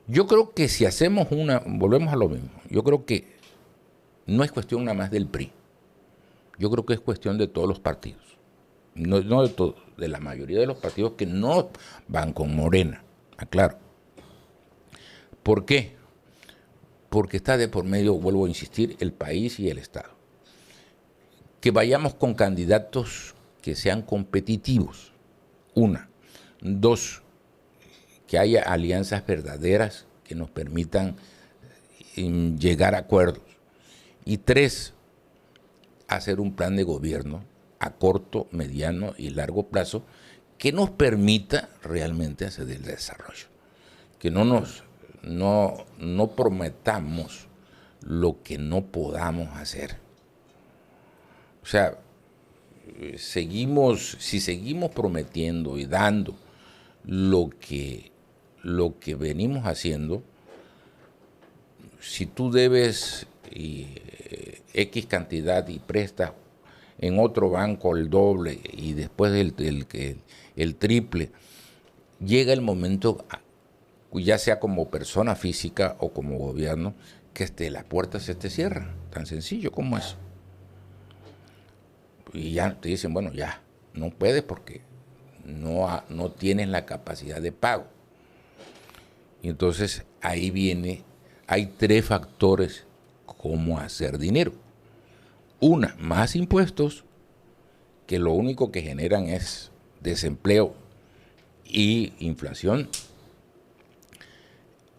B: Yo creo que si hacemos volvemos a lo mismo, yo creo que no es cuestión nada más del PRI, yo creo que es cuestión de todos los partidos, no de todos, de la mayoría de los partidos que no van con Morena, aclaro. ¿Por qué? Porque está de por medio, vuelvo a insistir, el país y el Estado. Que vayamos con candidatos que sean competitivos, una. Dos, que haya alianzas verdaderas que nos permitan llegar a acuerdos. Y tres, hacer un plan de gobierno a corto, mediano y largo plazo que nos permita realmente hacer el desarrollo. Que no prometamos lo que no podamos hacer. O sea, si seguimos prometiendo y dando lo que venimos haciendo, si tú debes X cantidad y prestas en otro banco el doble y después el triple, llega el momento, ya sea como persona física o como gobierno, que las puertas se te cierran, tan sencillo como eso. Y ya te dicen, bueno, ya, no puedes porque no tienes la capacidad de pago. Y entonces hay tres factores cómo hacer dinero. Una, más impuestos, que lo único que generan es desempleo y inflación.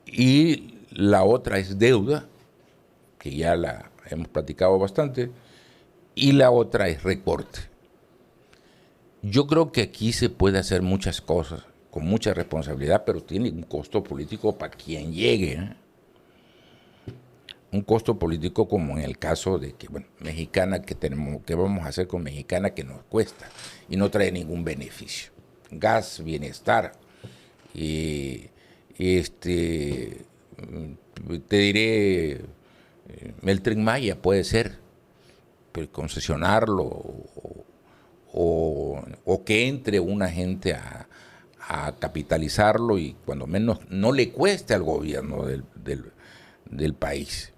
B: Y la otra es deuda, que ya la hemos platicado bastante, y la otra es recorte. Yo creo que aquí se puede hacer muchas cosas con mucha responsabilidad, pero tiene un costo político para quien llegue, ¿eh? Un costo político como en el caso de que, bueno, Mexicana, ¿qué vamos a hacer con Mexicana que nos cuesta y no trae ningún beneficio? Gas, bienestar, te diré, el Tren Maya puede ser, pero concesionarlo o que entre una gente a capitalizarlo y cuando menos no le cueste al gobierno del país.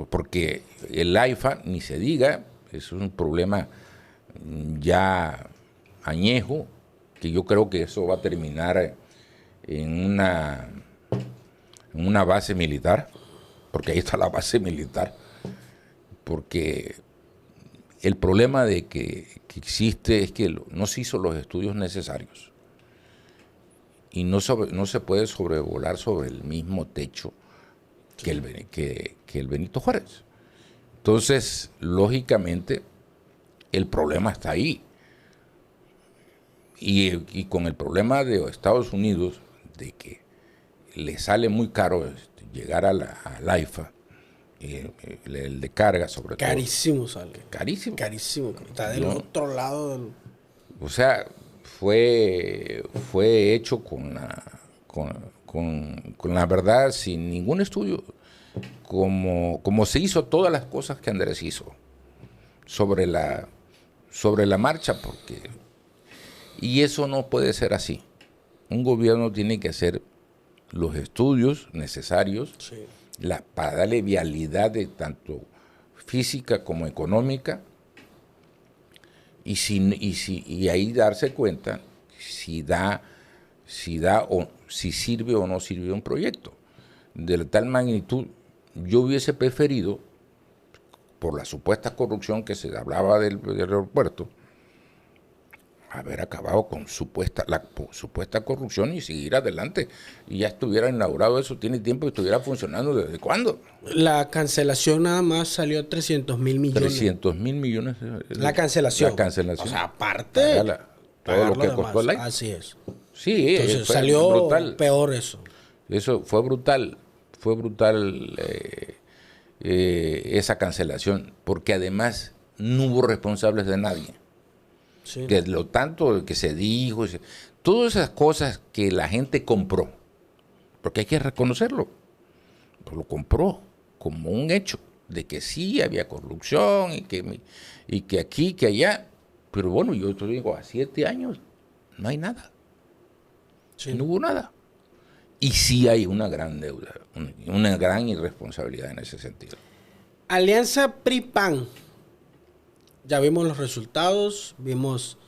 B: Porque el AIFA, ni se diga, es un problema ya añejo, que yo creo que eso va a terminar en una base militar, porque ahí está la base militar, porque el problema de que existe es que no se hizo los estudios necesarios y no se puede sobrevolar sobre el mismo techo que el Benito Juárez. Entonces, lógicamente, el problema está ahí. Y con el problema de Estados Unidos, de que le sale muy caro llegar al AIFA, el de carga sobre todo.
A: Carísimo sale.
B: Carísimo.
A: Carísimo. Está del otro lado del...
B: O sea, fue hecho con con la verdad, sin ningún estudio, como se hizo todas las cosas que Andrés hizo sobre la marcha, y eso no puede ser así. Un gobierno tiene que hacer los estudios necesarios, sí, para darle vialidad de tanto física como económica, y ahí darse cuenta si sirve o no sirve un proyecto. De tal magnitud, yo hubiese preferido, por la supuesta corrupción que se hablaba del aeropuerto, haber acabado con la supuesta corrupción y seguir adelante. Y ya estuviera inaugurado eso, tiene tiempo y estuviera funcionando. ¿Desde cuándo?
A: La cancelación nada más salió 300,000 millones.
B: 300,000 millones.
A: La cancelación.
B: La cancelación.
A: O sea, aparte,
B: todo lo que costó el aire.
A: Así es.
B: Sí,
A: entonces salió brutal. Peor eso.
B: Eso fue brutal. Fue brutal esa cancelación, porque además no hubo responsables de nadie. Sí. Que lo tanto que se dijo, todas esas cosas que la gente compró, porque hay que reconocerlo, pues lo compró como un hecho de que sí había corrupción y que aquí, que allá, pero bueno, yo te digo, a 7 años no hay nada, sí, no hubo nada. Y sí hay una gran deuda, una gran irresponsabilidad en ese sentido.
A: Alianza PRI-PAN. Ya vimos los resultados, vimos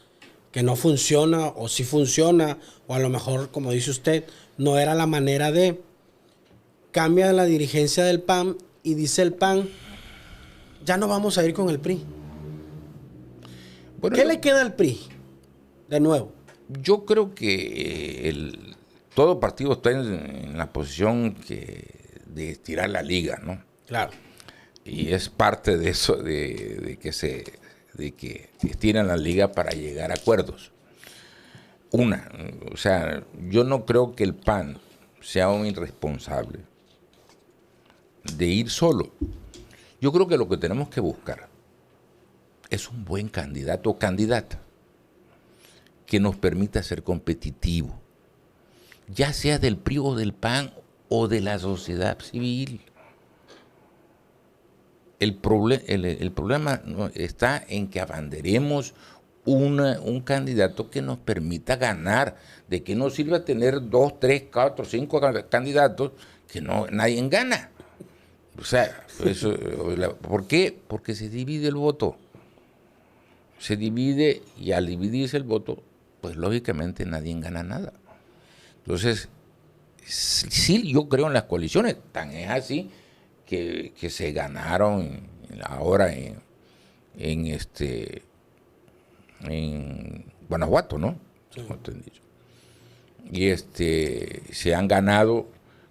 A: que no funciona o sí funciona, o a lo mejor, como dice usted, no era la manera de. Cambia la dirigencia del PAN y dice el PAN, ya no vamos a ir con el PRI. Bueno, ¿qué le queda al PRI? De nuevo.
B: Yo creo que todo partido está en la posición de estirar la liga, ¿no?
A: Claro.
B: Y es parte de eso, de que estiran la liga para llegar a acuerdos. O sea, yo no creo que el PAN sea un irresponsable de ir solo. Yo creo que lo que tenemos que buscar es un buen candidato o candidata que nos permita ser competitivo, ya sea del PRI o del PAN o de la sociedad civil. El problema está en que abanderemos un candidato que nos permita ganar. ¿De qué nos sirve tener 2, 3, 4, 5 candidatos que nadie gana? O sea, ¿por qué? Porque se divide el voto. Se divide, y al dividirse el voto, pues lógicamente nadie gana nada. Entonces, sí, yo creo en las coaliciones. Tan es así que se ganaron ahora en Guanajuato, ¿no? Sí. Como te he dicho. Y se han ganado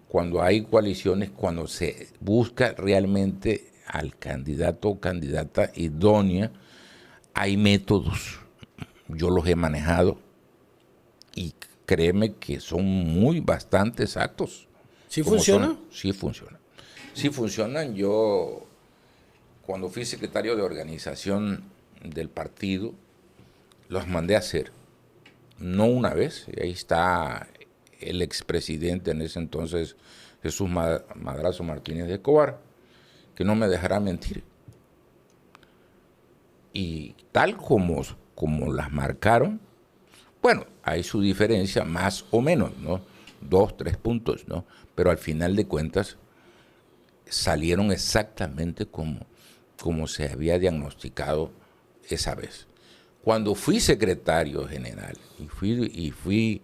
B: cuando hay coaliciones, cuando se busca realmente al candidato o candidata idónea. Hay métodos, yo los he manejado y créeme que son bastante exactos.
A: ¿Sí funciona?
B: Sí funciona. Sí funcionan. Yo, cuando fui secretario de organización del partido, los mandé a hacer. No una vez, ahí está el expresidente en ese entonces, Jesús Madrazo Martínez de Escobar, que no me dejará mentir. Y tal como las marcaron, bueno, hay su diferencia más o menos, ¿no? 2, 3 puntos, ¿no? Pero al final de cuentas salieron exactamente como se había diagnosticado esa vez. Cuando fui secretario general y fui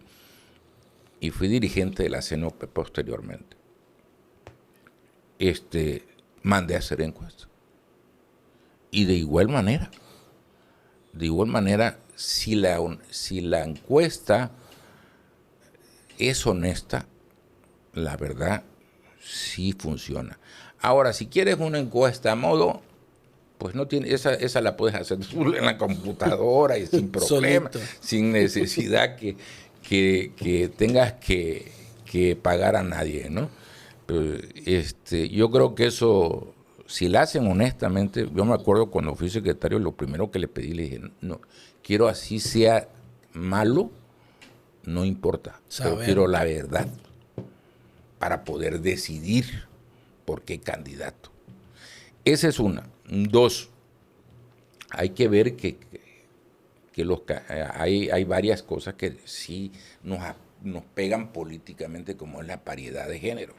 B: dirigente de la CNOP posteriormente, mandé a hacer encuestas. Y de igual manera, si la encuesta es honesta, la verdad sí funciona. Ahora, si quieres una encuesta a modo, pues no tiene, esa la puedes hacer en la computadora y sin problema, sin necesidad que tengas que pagar a nadie, ¿no? Pero, yo creo que eso, si la hacen honestamente, yo me acuerdo cuando fui secretario, lo primero que le pedí, le dije, no, quiero así sea malo, no importa, pero quiero la verdad. para poder decidir por qué candidato. Esa es una. Dos, hay que ver que hay varias cosas que sí nos pegan políticamente, como es la paridad de género.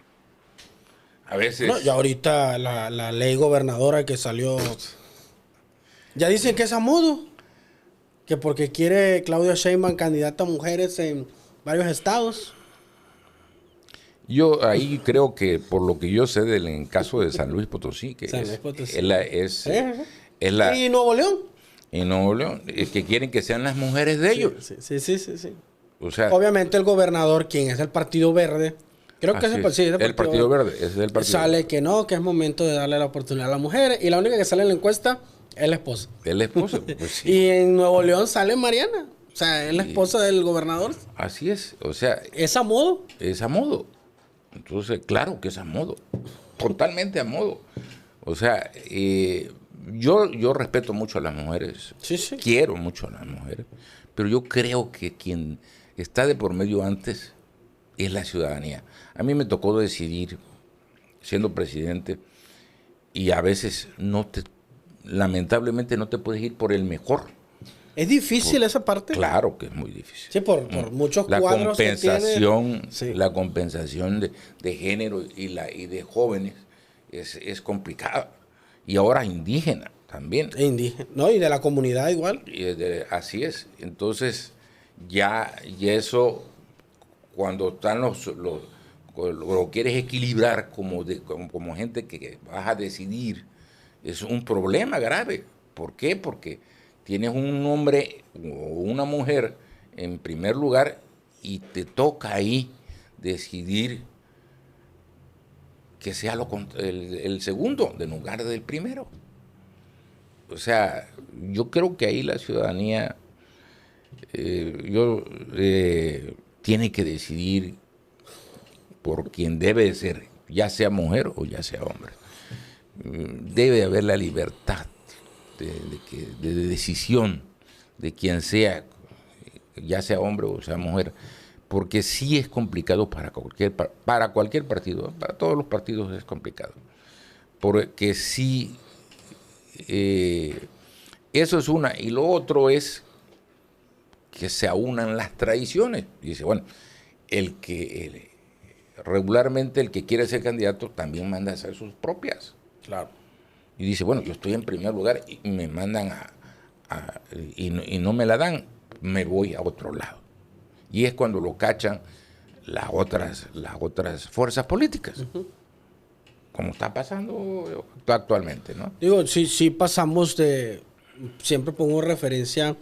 B: A veces...
A: No, y ahorita la ley gobernadora que salió, ya dicen que es a modo, que porque quiere Claudia Sheinbaum candidata a mujeres en varios estados.
B: Yo ahí creo que, por lo que yo sé en caso de San Luis Potosí, que
A: San Luis Potosí.
B: es la
A: ¿Y Nuevo León?
B: en Nuevo León, es que quieren que sean las mujeres de ellos.
A: Sí.
B: O sea,
A: Obviamente el gobernador, quien es el Partido Verde, creo que es
B: el Partido Verde, ese es el Partido
A: sale
B: Verde.
A: que no, que es momento de darle la oportunidad a las mujeres, y la única que sale en la encuesta es la esposa.
B: Es la esposa, pues sí.
A: Y en Nuevo León sale Mariana, o sea, es la esposa del gobernador.
B: Así es, o sea,
A: ¿Es a modo?
B: es a modo. Entonces, claro que es a modo, totalmente a modo. O sea, yo respeto mucho a las mujeres,
A: Sí.
B: quiero mucho a las mujeres, pero yo creo que quien está de por medio antes es la ciudadanía. A mí me tocó decidir, siendo presidente, y a veces lamentablemente no te puedes ir por el mejor.
A: ¿Es difícil esa parte?
B: Claro que es muy difícil.
A: Sí, por muchos
B: La
A: cuadros que
B: compensación,
A: tiene. Sí.
B: la compensación de género y de jóvenes es complicada. Y ahora indígena también.
A: E indígena, ¿no? Y de la comunidad igual.
B: Así es. Entonces, ya eso, cuando están lo quieres equilibrar como gente que vas a decidir, es un problema grave. ¿Por qué? Porque tienes un hombre o una mujer en primer lugar y te toca ahí decidir que sea el segundo en lugar del primero. O sea, yo creo que ahí la ciudadanía tiene que decidir por quien debe ser, ya sea mujer o ya sea hombre. Debe haber la libertad de decisión de quien sea, ya sea hombre o sea mujer, porque sí es complicado para cualquier partido, para todos los partidos es complicado, porque sí, eso es una, y lo otro es que se aunan las tradiciones. Dice, bueno, regularmente el que quiere ser candidato también manda a hacer sus propias.
A: Claro.
B: Y dice, bueno, yo estoy en primer lugar y me mandan y no me la dan, me voy a otro lado. Y es cuando lo cachan las otras fuerzas políticas, como está pasando actualmente, ¿no?
A: Digo, sí pasamos siempre pongo referencia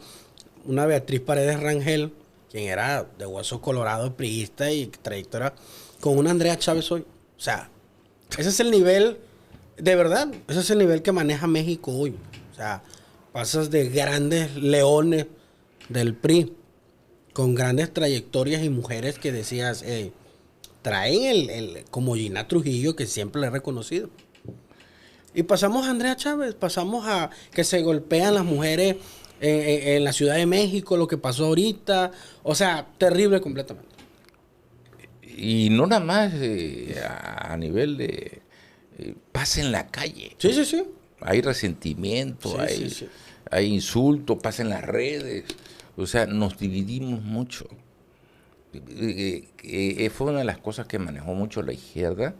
A: una Beatriz Paredes Rangel, quien era de hueso colorado, priista y trayectoria, con una Andrea Chávez hoy. O sea, ese es el nivel, de verdad, ese es el nivel que maneja México hoy. O sea, pasas de grandes leones del PRI, con grandes trayectorias y mujeres que decías, traen como Gina Trujillo, que siempre le he reconocido. Y pasamos a Andrea Chávez, pasamos a que se golpean las mujeres en la Ciudad de México, lo que pasó ahorita. O sea, terrible completamente.
B: Y no nada más a nivel de pasa en la calle.
A: Sí.
B: Hay resentimiento,
A: Sí.
B: hay insultos, pasa en las redes. O sea, nos dividimos mucho. Fue una de las cosas que manejó mucho la izquierda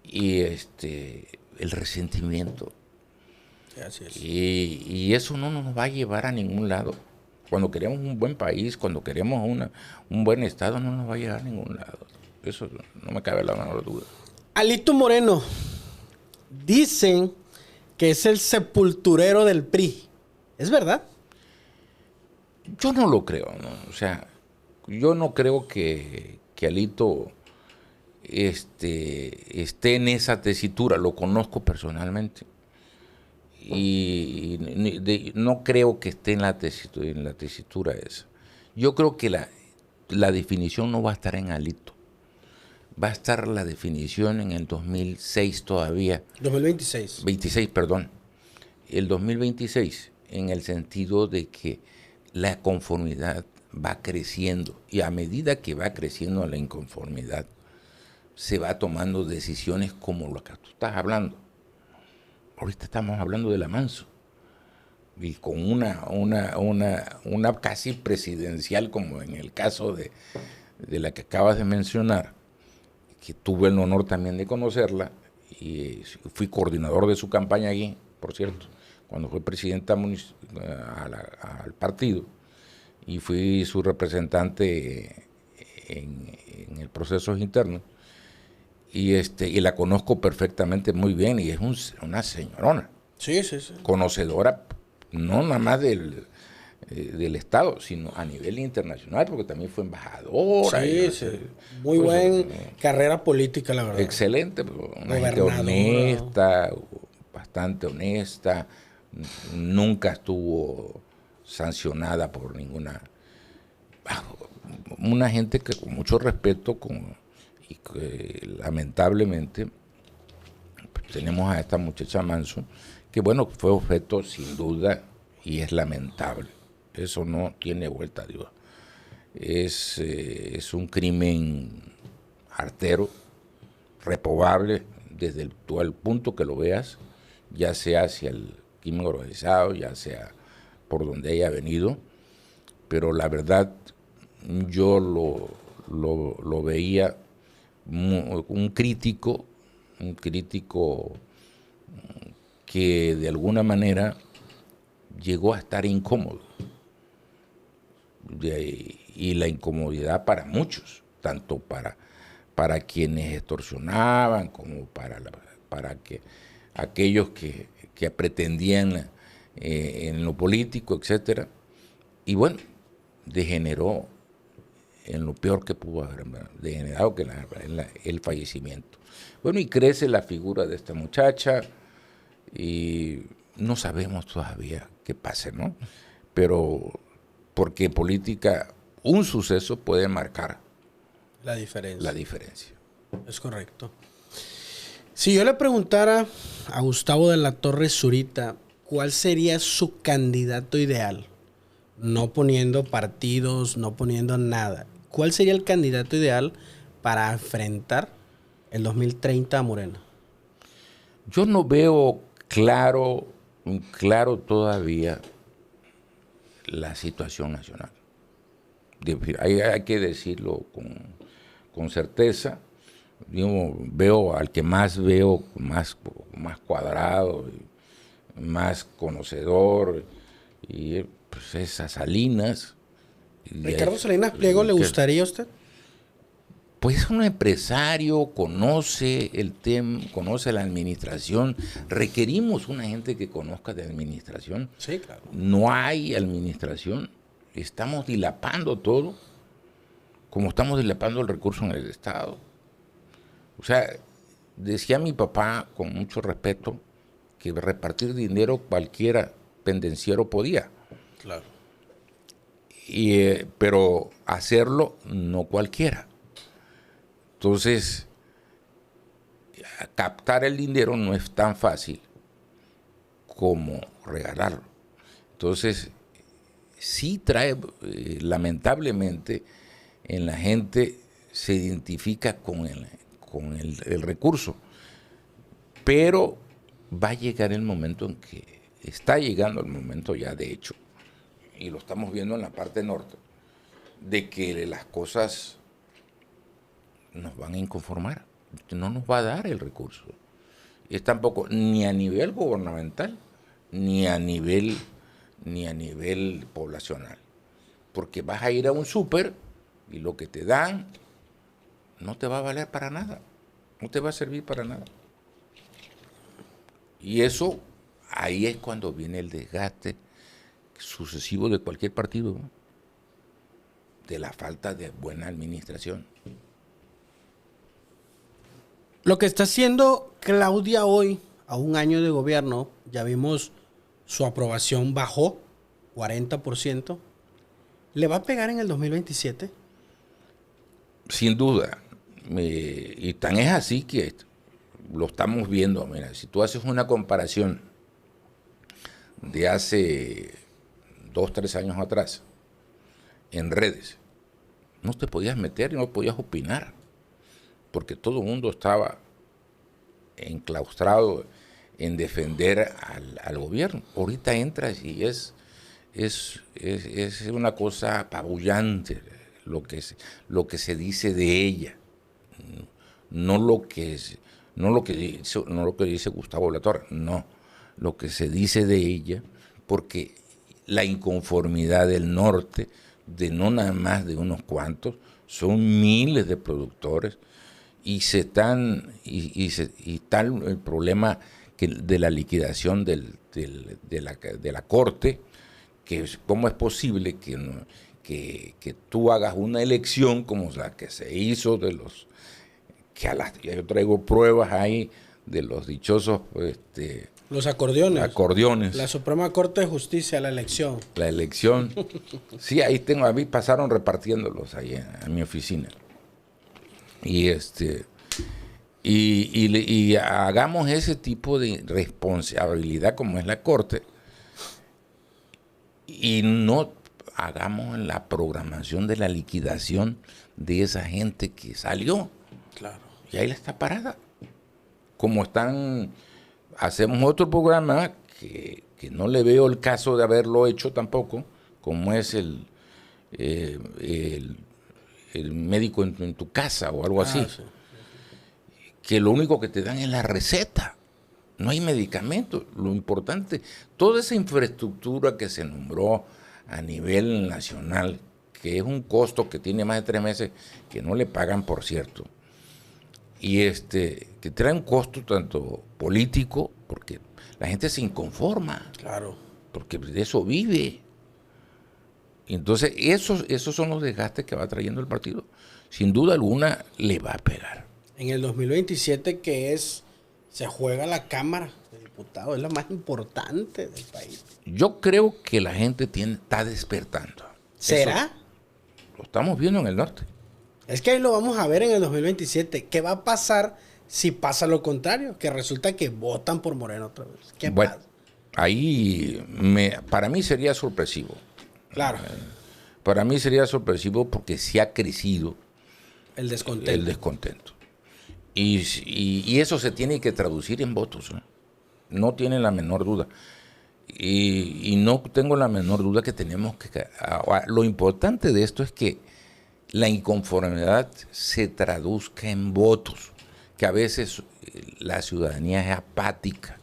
B: y el resentimiento.
A: Sí, así es.
B: Y eso no nos va a llevar a ningún lado. Cuando queremos un buen país, cuando queremos un buen estado, no nos va a llevar a ningún lado. Eso no me cabe la menor duda.
A: Alito Moreno, dicen que es el sepulturero del PRI. ¿Es verdad?
B: Yo no lo creo, ¿no? O sea, yo no creo que Alito esté en esa tesitura. Lo conozco personalmente. Y no creo que esté en la tesitura esa. Yo creo que la definición no va a estar en Alito. Va a estar la definición en el 2006 todavía.
A: 2026.
B: 26, perdón. El 2026, en el sentido de que la conformidad va creciendo. Y a medida que va creciendo la inconformidad, se va tomando decisiones como lo que tú estás hablando. Ahorita estamos hablando de la Manso, y con una casi presidencial, como en el caso de la que acabas de mencionar, que tuve el honor también de conocerla, y fui coordinador de su campaña aquí, por cierto, cuando fue presidenta al partido, y fui su representante en el proceso interno, y la conozco perfectamente muy bien, y es una señorona.
A: Sí.
B: Conocedora, no nada más del Estado, sino a nivel internacional, porque también fue embajadora.
A: Sí. Muy buena carrera política, la verdad.
B: Excelente, una gente honesta, bastante honesta, nunca estuvo sancionada por ninguna... Una gente que con mucho respeto, y que lamentablemente pues, tenemos a esta muchacha Manso, que bueno, fue objeto sin duda, y es lamentable, eso no tiene vuelta a Dios. Es un crimen artero, reprobable desde todo el punto que lo veas, ya sea hacia el crimen organizado, ya sea por donde haya venido, pero la verdad yo lo veía un crítico que de alguna manera llegó a estar incómodo. Y la incomodidad para muchos, tanto para quienes extorsionaban como para aquellos que pretendían en lo político, etcétera. Y bueno, degeneró en lo peor que pudo haber degenerado, que en el fallecimiento. Bueno, y crece la figura de esta muchacha y no sabemos todavía qué pase, ¿no? Pero porque política, un suceso puede marcar
A: la diferencia. Es correcto. Si yo le preguntara a Gustavo de la Torre Zurita, ¿cuál sería su candidato ideal? No poniendo partidos, no poniendo nada. ¿Cuál sería el candidato ideal para enfrentar el 2030 a Morena?
B: Yo no veo claro todavía la situación nacional. Hay que decirlo con certeza. Yo veo al que más veo más cuadrado, más conocedor, y pues es a Salinas.
A: ¿Ricardo Salinas Pliego le gustaría a usted?
B: Pues es un empresario, conoce el tema, conoce la administración. Requerimos una gente que conozca de administración.
A: Sí, claro.
B: No hay administración. Estamos dilapando todo, como estamos dilapando el recurso en el Estado. O sea, decía mi papá, con mucho respeto, que repartir dinero cualquiera pendenciero podía.
A: Claro.
B: Pero hacerlo no cualquiera. Entonces, captar el dinero no es tan fácil como regalarlo. Entonces, sí trae, lamentablemente, en la gente se identifica con el recurso, pero va a llegar el momento en que, está llegando el momento ya de hecho, y lo estamos viendo en la parte norte, de que las cosas nos van a inconformar, no nos va a dar el recurso. Es tampoco ni a nivel gubernamental, ni a nivel poblacional. Porque vas a ir a un súper y lo que te dan no te va a valer para nada, no te va a servir para nada. Y eso, ahí es cuando viene el desgaste sucesivo de cualquier partido, ¿no? De la falta de buena administración.
A: Lo que está haciendo Claudia hoy, a un año de gobierno, ya vimos su aprobación bajó 40%. ¿Le va a pegar en el 2027?
B: Sin duda. Y tan es así que lo estamos viendo. Mira, si tú haces una comparación de hace 2, 3 años atrás, en redes, no te podías meter y no podías opinar. porque todo el mundo estaba enclaustrado en defender al gobierno. Ahorita entras y es una cosa apabullante lo que se dice de ella, no lo que dice Gustavo Latorre, no, lo que se dice de ella, porque la inconformidad del norte, de no nada más de unos cuantos, son miles de productores, y tal el problema de la liquidación de la corte, que cómo es posible que tú hagas una elección como la que se hizo yo traigo pruebas ahí de los dichosos
A: los acordeones. La Suprema Corte de Justicia, la elección.
B: La elección. Sí, ahí tengo, a mí pasaron repartiéndolos ahí en mi oficina. Y hagamos ese tipo de responsabilidad como es la Corte, y no hagamos la programación de la liquidación de esa gente que salió.
A: Claro.
B: Y ahí la está parada. Hacemos otro programa que no le veo el caso de haberlo hecho tampoco, como es el médico en tu casa o algo así.
A: Sí.
B: Que lo único que te dan es la receta. No hay medicamentos. Lo importante, toda esa infraestructura que se nombró a nivel nacional, que es un costo que tiene más de 3 meses, que no le pagan, por cierto, y que trae un costo tanto político, porque la gente se inconforma.
A: Claro.
B: Porque de eso vive. Y entonces, esos son los desgastes que va trayendo el partido. Sin duda alguna, le va a pegar.
A: En el 2027, se juega la Cámara de Diputados, es la más importante del país.
B: Yo creo que la gente está despertando.
A: ¿Será?
B: Eso lo estamos viendo en el norte.
A: Es que ahí lo vamos a ver en el 2027. ¿Qué va a pasar si pasa lo contrario? Que resulta que votan por Moreno otra vez. ¿Qué pasa?
B: Ahí para mí sería sorpresivo.
A: Claro.
B: Para mí sería sorpresivo porque sí ha crecido
A: el
B: descontento. Y eso se tiene que traducir en votos. No tiene la menor duda. Y no tengo la menor duda que tenemos que... Lo importante de esto es que la inconformidad se traduzca en votos, que a veces la ciudadanía es apática.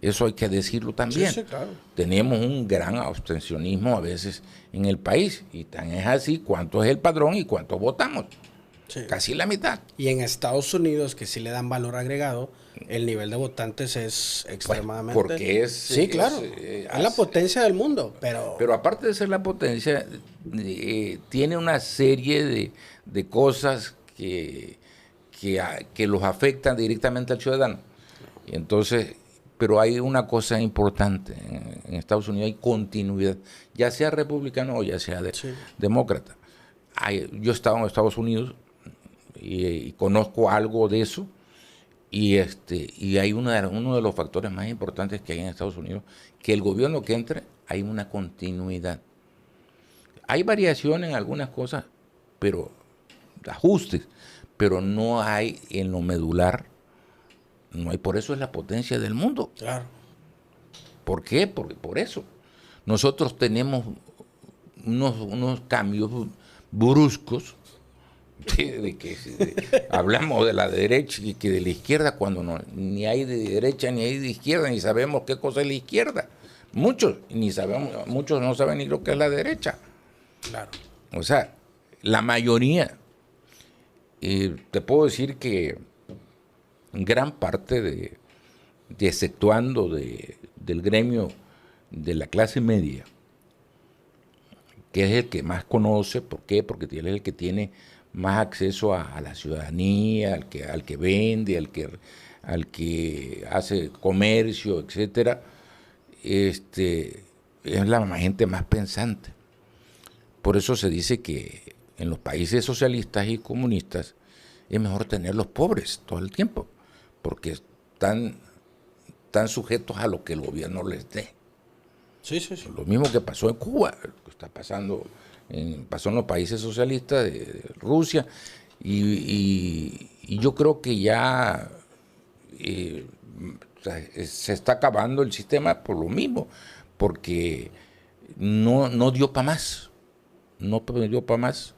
B: Eso hay que decirlo también.
A: Sí, claro.
B: Tenemos un gran abstencionismo a veces en el país, y tan es así cuánto es el padrón y cuánto votamos. Sí. Casi la mitad.
A: Y en Estados Unidos, que sí le dan valor agregado, el nivel de votantes es extremadamente...
B: Porque
A: sí, claro. Es la potencia del mundo,
B: pero aparte de ser la potencia, tiene una serie de cosas que los afectan directamente al ciudadano. Y entonces, pero hay una cosa importante. En Estados Unidos hay continuidad, ya sea republicano o ya sea demócrata. Yo he estado en Estados Unidos y conozco algo de eso, y hay uno de los factores más importantes que hay en Estados Unidos, que el gobierno que entre, hay una continuidad. Hay variaciones en algunas cosas, pero ajustes, pero no hay en lo medular, no hay. Por eso es la potencia del mundo.
A: Claro.
B: ¿Por qué? Porque por eso nosotros tenemos unos cambios bruscos. Hablamos de la derecha y que de la izquierda, cuando ni hay de derecha ni hay de izquierda, ni sabemos qué cosa es la izquierda. Muchos no saben ni lo que es la derecha.
A: Claro.
B: O sea, la mayoría, te puedo decir que gran parte exceptuando del gremio de la clase media, que es el que más conoce. ¿Por qué? Porque él es el que tiene más acceso a la ciudadanía, al que vende, al que hace comercio, etcétera. Es la gente más pensante. Por eso se dice que en los países socialistas y comunistas es mejor tener los pobres todo el tiempo, porque están sujetos a lo que el gobierno les dé.
A: Sí.
B: Lo mismo que pasó en Cuba, que está pasó en los países socialistas de Rusia, y Y yo creo que ya se está acabando el sistema por lo mismo, porque no dio para más, no dio para más.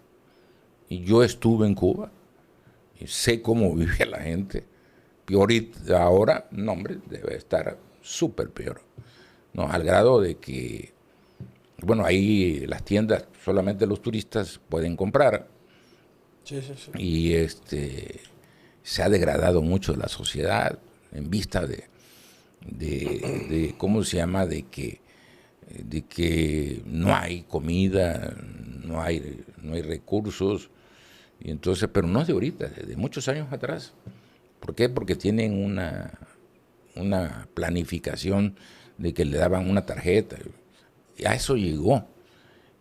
B: Y yo estuve en Cuba y sé cómo vive la gente. Ahora, no hombre, debe estar súper peor, ¿no? Al grado de que, bueno, ahí las tiendas solamente los turistas pueden comprar.
A: Sí, sí, sí.
B: Y se ha degradado mucho la sociedad en vista de ¿cómo se llama? De que no hay comida, no hay recursos. Y entonces, pero no es de ahorita, de muchos años atrás. ¿Por qué? Porque tienen una planificación de que le daban una tarjeta. Y a eso llegó.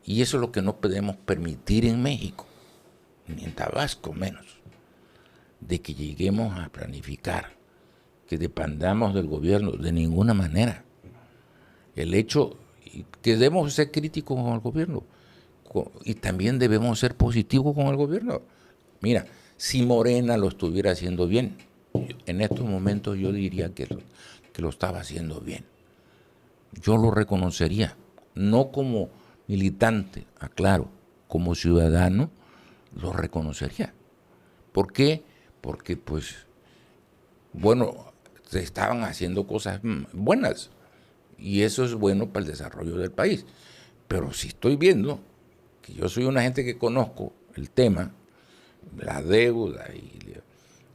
B: Y eso es lo que no podemos permitir en México, ni en Tabasco menos, de que lleguemos a planificar, que dependamos del gobierno, de ninguna manera. El hecho que debemos ser críticos con el gobierno y también debemos ser positivos con el gobierno. Mira, si Morena lo estuviera haciendo bien, en estos momentos yo diría que lo estaba haciendo bien. Yo lo reconocería, no como militante, aclaro, como ciudadano, lo reconocería. ¿Por qué? Porque, pues, bueno, se estaban haciendo cosas buenas y eso es bueno para el desarrollo del país. Pero si estoy viendo que yo soy una gente que conozco el tema, la deuda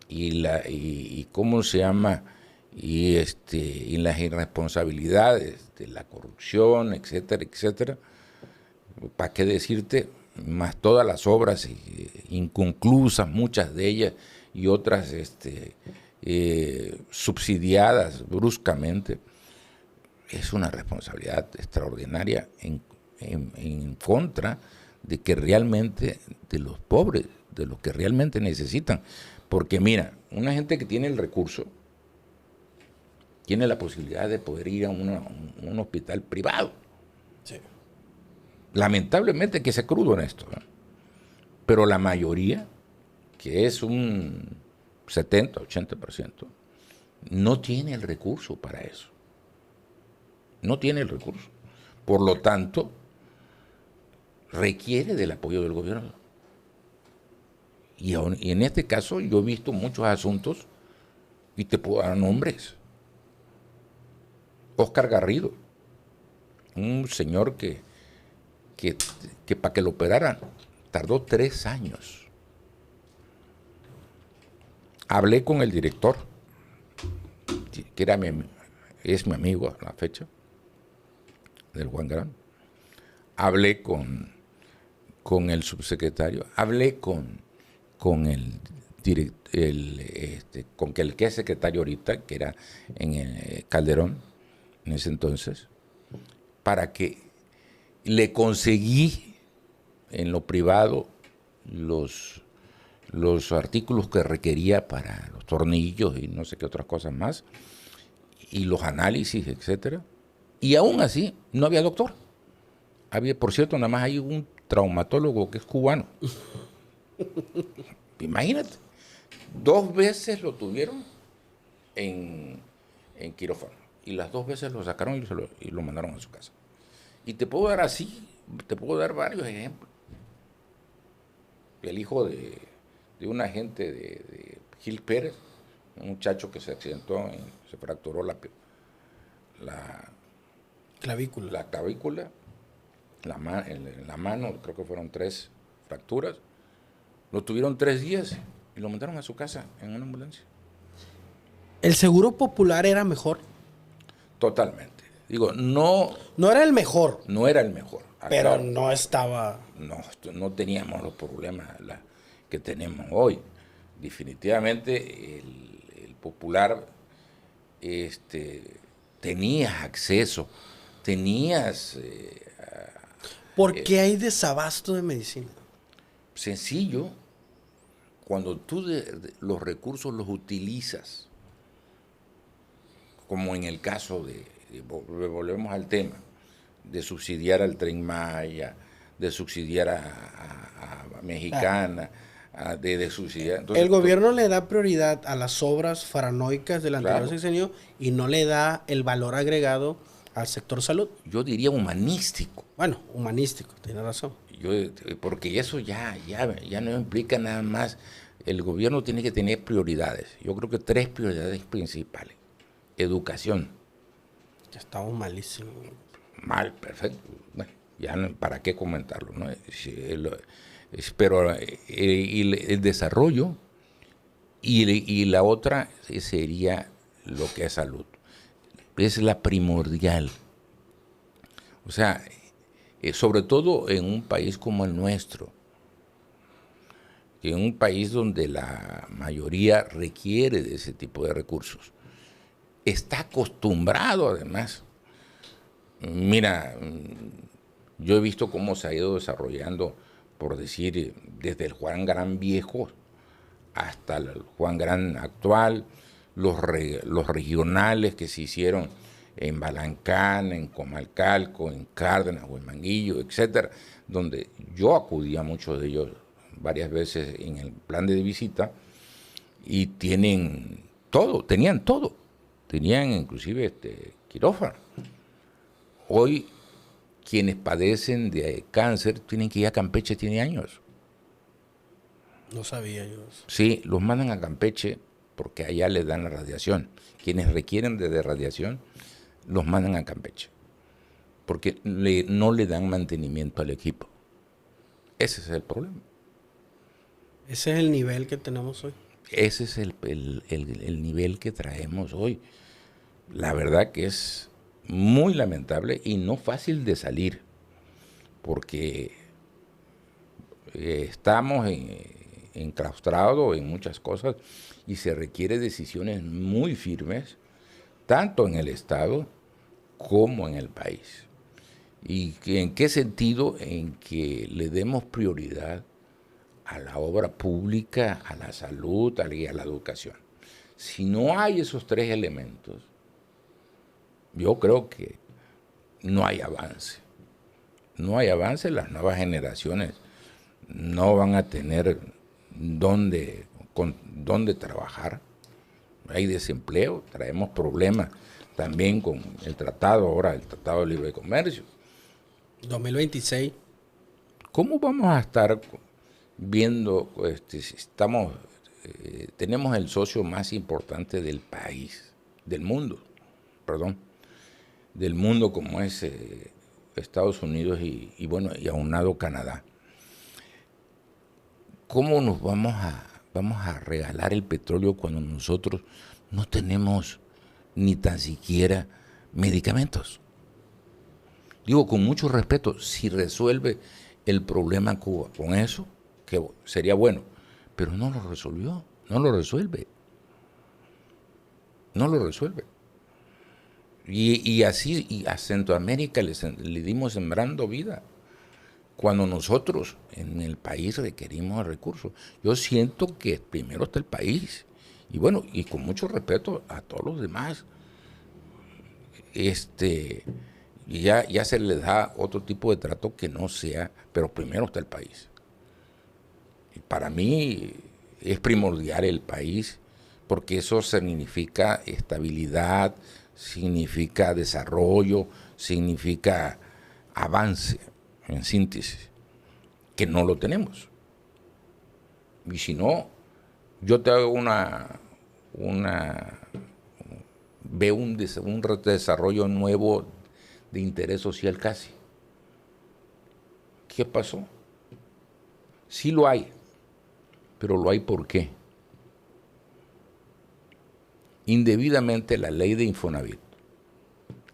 B: y cómo se llama, y las irresponsabilidades de la corrupción, etcétera, etcétera, ¿para qué decirte? Más todas las obras inconclusas, muchas de ellas, y otras subsidiadas bruscamente. Es una responsabilidad extraordinaria en contra de que realmente, de los pobres, de los que realmente necesitan. Porque mira, una gente que tiene el recurso, tiene la posibilidad de poder ir a un hospital privado.
A: Sí.
B: Lamentablemente que sea crudo en esto, ¿eh? Pero la mayoría, que es un 70, 80%, no tiene el recurso para eso. No tiene el recurso. Por lo tanto, requiere del apoyo del gobierno. Y en este caso yo he visto muchos asuntos y te puedo dar nombres. Oscar Garrido, un señor que para que lo operaran tardó 3 años. Hablé con el director, que es mi amigo a la fecha, del Juan Gran. Hablé con el subsecretario, hablé con el con el que es secretario ahorita, que era en el Calderón, en ese entonces, para que le conseguí en lo privado los artículos que requería para los tornillos y no sé qué otras cosas más, y los análisis, etcétera. Y aún así, no había doctor. Por cierto, nada más hay un traumatólogo que es cubano. Imagínate, 2 veces lo tuvieron en quirófano y las 2 veces lo sacaron y lo mandaron a su casa. Y te puedo dar varios ejemplos. El hijo de un agente de Gil Pérez, un muchacho que se accidentó, se fracturó la clavícula, en la mano, creo que fueron 3 fracturas. Lo tuvieron 3 días y lo mandaron a su casa en una ambulancia.
A: ¿El seguro popular era mejor?
B: Totalmente. Digo, no
A: era el mejor.
B: No era el mejor.
A: Pero
B: claro,
A: no estaba...
B: No teníamos los problemas que tenemos hoy. Definitivamente el popular, tenías acceso, tenías...
A: ¿Por qué hay desabasto de medicina?
B: Sencillo, cuando tú los recursos los utilizas, como en el caso volvemos al tema, de subsidiar al Tren Maya, de subsidiar a Mexicana, de subsidiar. Entonces,
A: el gobierno le da prioridad a las obras paranoicas del anterior sexenio y no le da el valor agregado al sector salud.
B: Yo diría humanístico.
A: Bueno, humanístico, tiene razón.
B: Porque eso ya no implica nada más. El gobierno tiene que tener prioridades. Yo creo que 3 prioridades principales. Educación.
A: Ya estamos malísimos.
B: Mal, perfecto. Bueno, ya no, para qué comentarlo, ¿no? Pero el desarrollo y la otra sería lo que es salud. Es la primordial. O sea, sobre todo en un país como el nuestro, en un país donde la mayoría requiere de ese tipo de recursos. Está acostumbrado además. Mira, yo he visto cómo se ha ido desarrollando, por decir, desde el Juan Gran viejo hasta el Juan Gran actual, los regionales que se hicieron en Balancán, en Comalcalco, en Cárdenas o en Manguillo, etcétera, donde yo acudía a muchos de ellos varias veces en el plan de visita, y tenían todo, tenían inclusive quirófano. Hoy quienes padecen de cáncer tienen que ir a Campeche, tiene años.
A: No sabía yo eso.
B: Sí, los mandan a Campeche porque allá les dan la radiación. Quienes requieren de radiación los mandan a Campeche porque no le dan mantenimiento al equipo. Ese es el problema.
A: Ese es el nivel que tenemos hoy.
B: Ese es el nivel que traemos hoy. La verdad que es muy lamentable y no fácil de salir, porque estamos enclaustrados en muchas cosas y se requiere decisiones muy firmes, tanto en el Estado como en el país. ¿Y en qué sentido? En que le demos prioridad a la obra pública, a la salud y a la educación. Si no hay esos 3 elementos, yo creo que no hay avance. No hay avance, las nuevas generaciones no van a tener dónde trabajar. Hay desempleo, traemos problemas también con el tratado, ahora el Tratado de Libre Comercio.
A: 2026.
B: ¿Cómo vamos a estar viendo, tenemos el socio más importante del país, del mundo como es Estados Unidos y aunado Canadá? ¿Cómo nos vamos a regalar el petróleo cuando nosotros no tenemos ni tan siquiera medicamentos? Digo, con mucho respeto, si resuelve el problema Cuba con eso, que sería bueno, pero no lo resolvió, no lo resuelve. Y así y a Centroamérica le dimos sembrando vida, cuando nosotros en el país requerimos recursos. Yo siento que primero está el país, y con mucho respeto a todos los demás. Ya se les da otro tipo de trato que no sea, pero primero está el país. Y para mí es primordial el país, porque eso significa estabilidad, significa desarrollo, significa avance, en síntesis, que no lo tenemos. Y si no, yo te hago veo un desarrollo nuevo de interés social casi. ¿Qué pasó? Sí lo hay, pero lo hay ¿por qué? Indebidamente la ley de Infonavit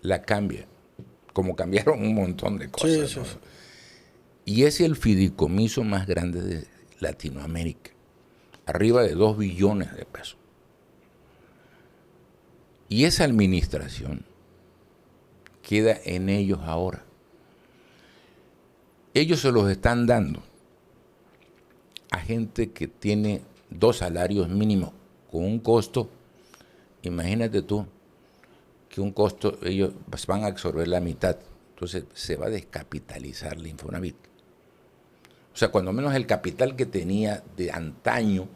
B: la cambia, como cambiaron un montón de cosas. Sí, ¿no? Sí. Y es el fideicomiso más grande de Latinoamérica, arriba de 2 billones de pesos. Y esa administración queda en ellos ahora. Ellos se los están dando a gente que tiene 2 salarios mínimos con un costo. Imagínate tú que un costo, ellos van a absorber la mitad. Entonces se va a descapitalizar la Infonavit. O sea, cuando menos el capital que tenía de antaño,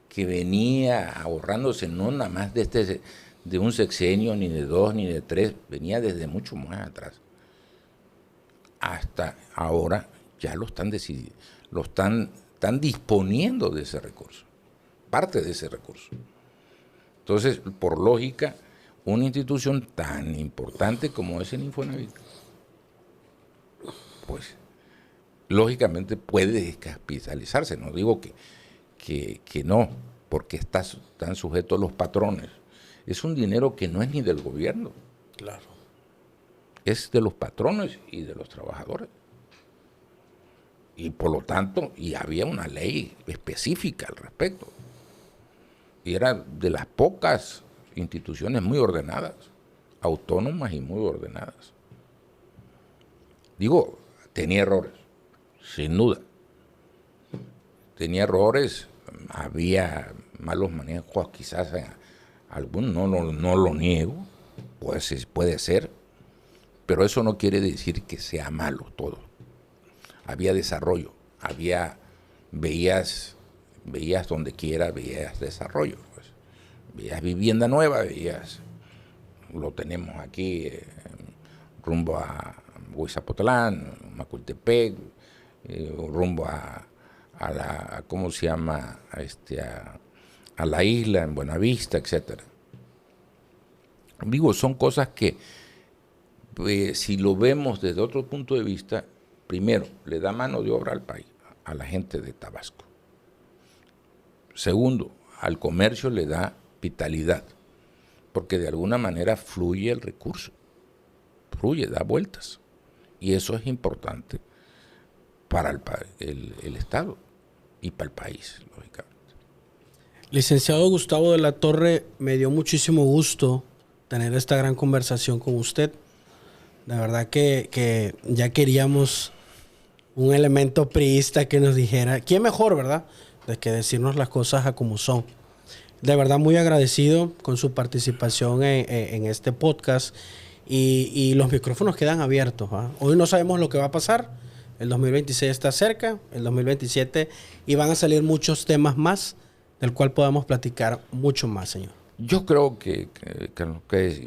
B: que venía ahorrándose no nada más de un sexenio, ni de 2, ni de 3, venía desde mucho más atrás. Hasta ahora ya lo están decidiendo, están disponiendo de ese recurso, parte de ese recurso. Entonces, por lógica, una institución tan importante como es el Infonavit, pues, lógicamente puede descapitalizarse. No digo que no, porque están sujetos los patrones. Es un dinero que no es ni del gobierno.
A: Claro.
B: Es de los patrones y de los trabajadores. Y por lo tanto, y había una ley específica al respecto. Y era de las pocas instituciones muy ordenadas, autónomas y muy ordenadas. Digo, tenía errores, sin duda. Tenía errores, había malos manejos, quizás algunos, no lo niego, puede ser, pero eso no quiere decir que sea malo todo. Había desarrollo, veías donde quiera, veías desarrollo. Pues. Veías vivienda nueva, lo tenemos aquí rumbo a Huizapotlán, Macultepec, rumbo a la, ¿cómo se llama? A la isla, en Buenavista, etcétera. Digo, son cosas que, si lo vemos desde otro punto de vista, primero, le da mano de obra al país, a la gente de Tabasco. Segundo, al comercio le da vitalidad, porque de alguna manera fluye el recurso, da vueltas. Y eso es importante para el Estado y para el país, lógicamente.
A: Licenciado Gustavo de la Torre, me dio muchísimo gusto tener esta gran conversación con usted. De verdad que ya queríamos un elemento priista que nos dijera, ¿quién mejor, verdad?, de que decirnos las cosas a como son. De verdad muy agradecido con su participación en este podcast y los micrófonos quedan abiertos, ¿eh? Hoy no sabemos lo que va a pasar, el 2026 está cerca, el 2027, y van a salir muchos temas más del cual podamos platicar mucho más, señor.
B: Yo creo que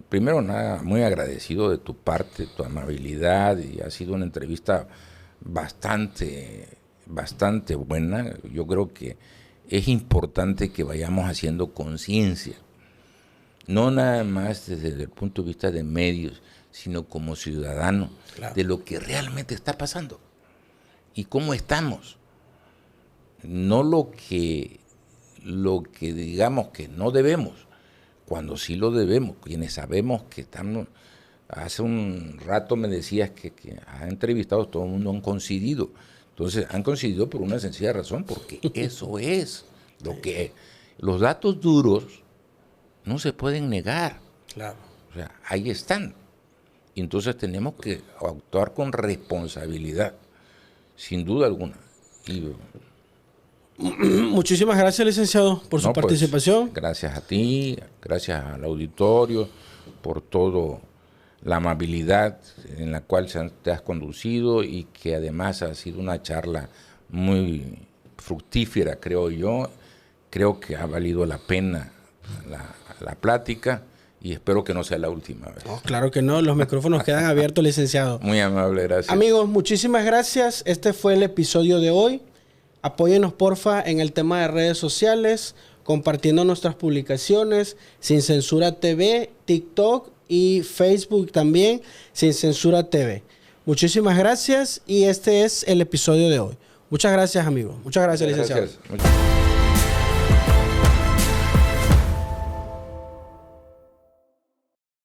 B: primero nada, muy agradecido de tu parte, tu amabilidad, y ha sido una entrevista bastante buena. Yo creo que es importante que vayamos haciendo conciencia, no nada más desde el punto de vista de medios, sino como ciudadanos, claro, de lo que realmente está pasando y cómo estamos. No lo que digamos que no debemos, cuando sí lo debemos, quienes sabemos que estamos. Hace un rato me decías que has entrevistado, todo el mundo han coincidido. Entonces, han coincidido por una sencilla razón, porque eso es lo que... Los datos duros no se pueden negar.
A: Claro.
B: O sea, ahí están. Y entonces tenemos que actuar con responsabilidad, sin duda alguna.
A: Muchísimas gracias, licenciado, por su participación.
B: Pues, gracias a ti, gracias al auditorio, por todo la amabilidad en la cual te has conducido, y que además ha sido una charla muy fructífera, creo yo. Creo que ha valido la pena la plática, y espero que no sea la última vez.
A: No, claro que no, los micrófonos quedan abiertos, licenciado.
B: Muy amable, gracias.
A: Amigos, muchísimas gracias. Este fue el episodio de hoy. Apóyenos, porfa, en el tema de redes sociales, compartiendo nuestras publicaciones, Sin Censura TV, TikTok y Facebook también, Sin Censura TV. Muchísimas gracias, y este es el episodio de hoy. Muchas gracias, amigos. Muchas gracias, licenciado.
B: Gracias.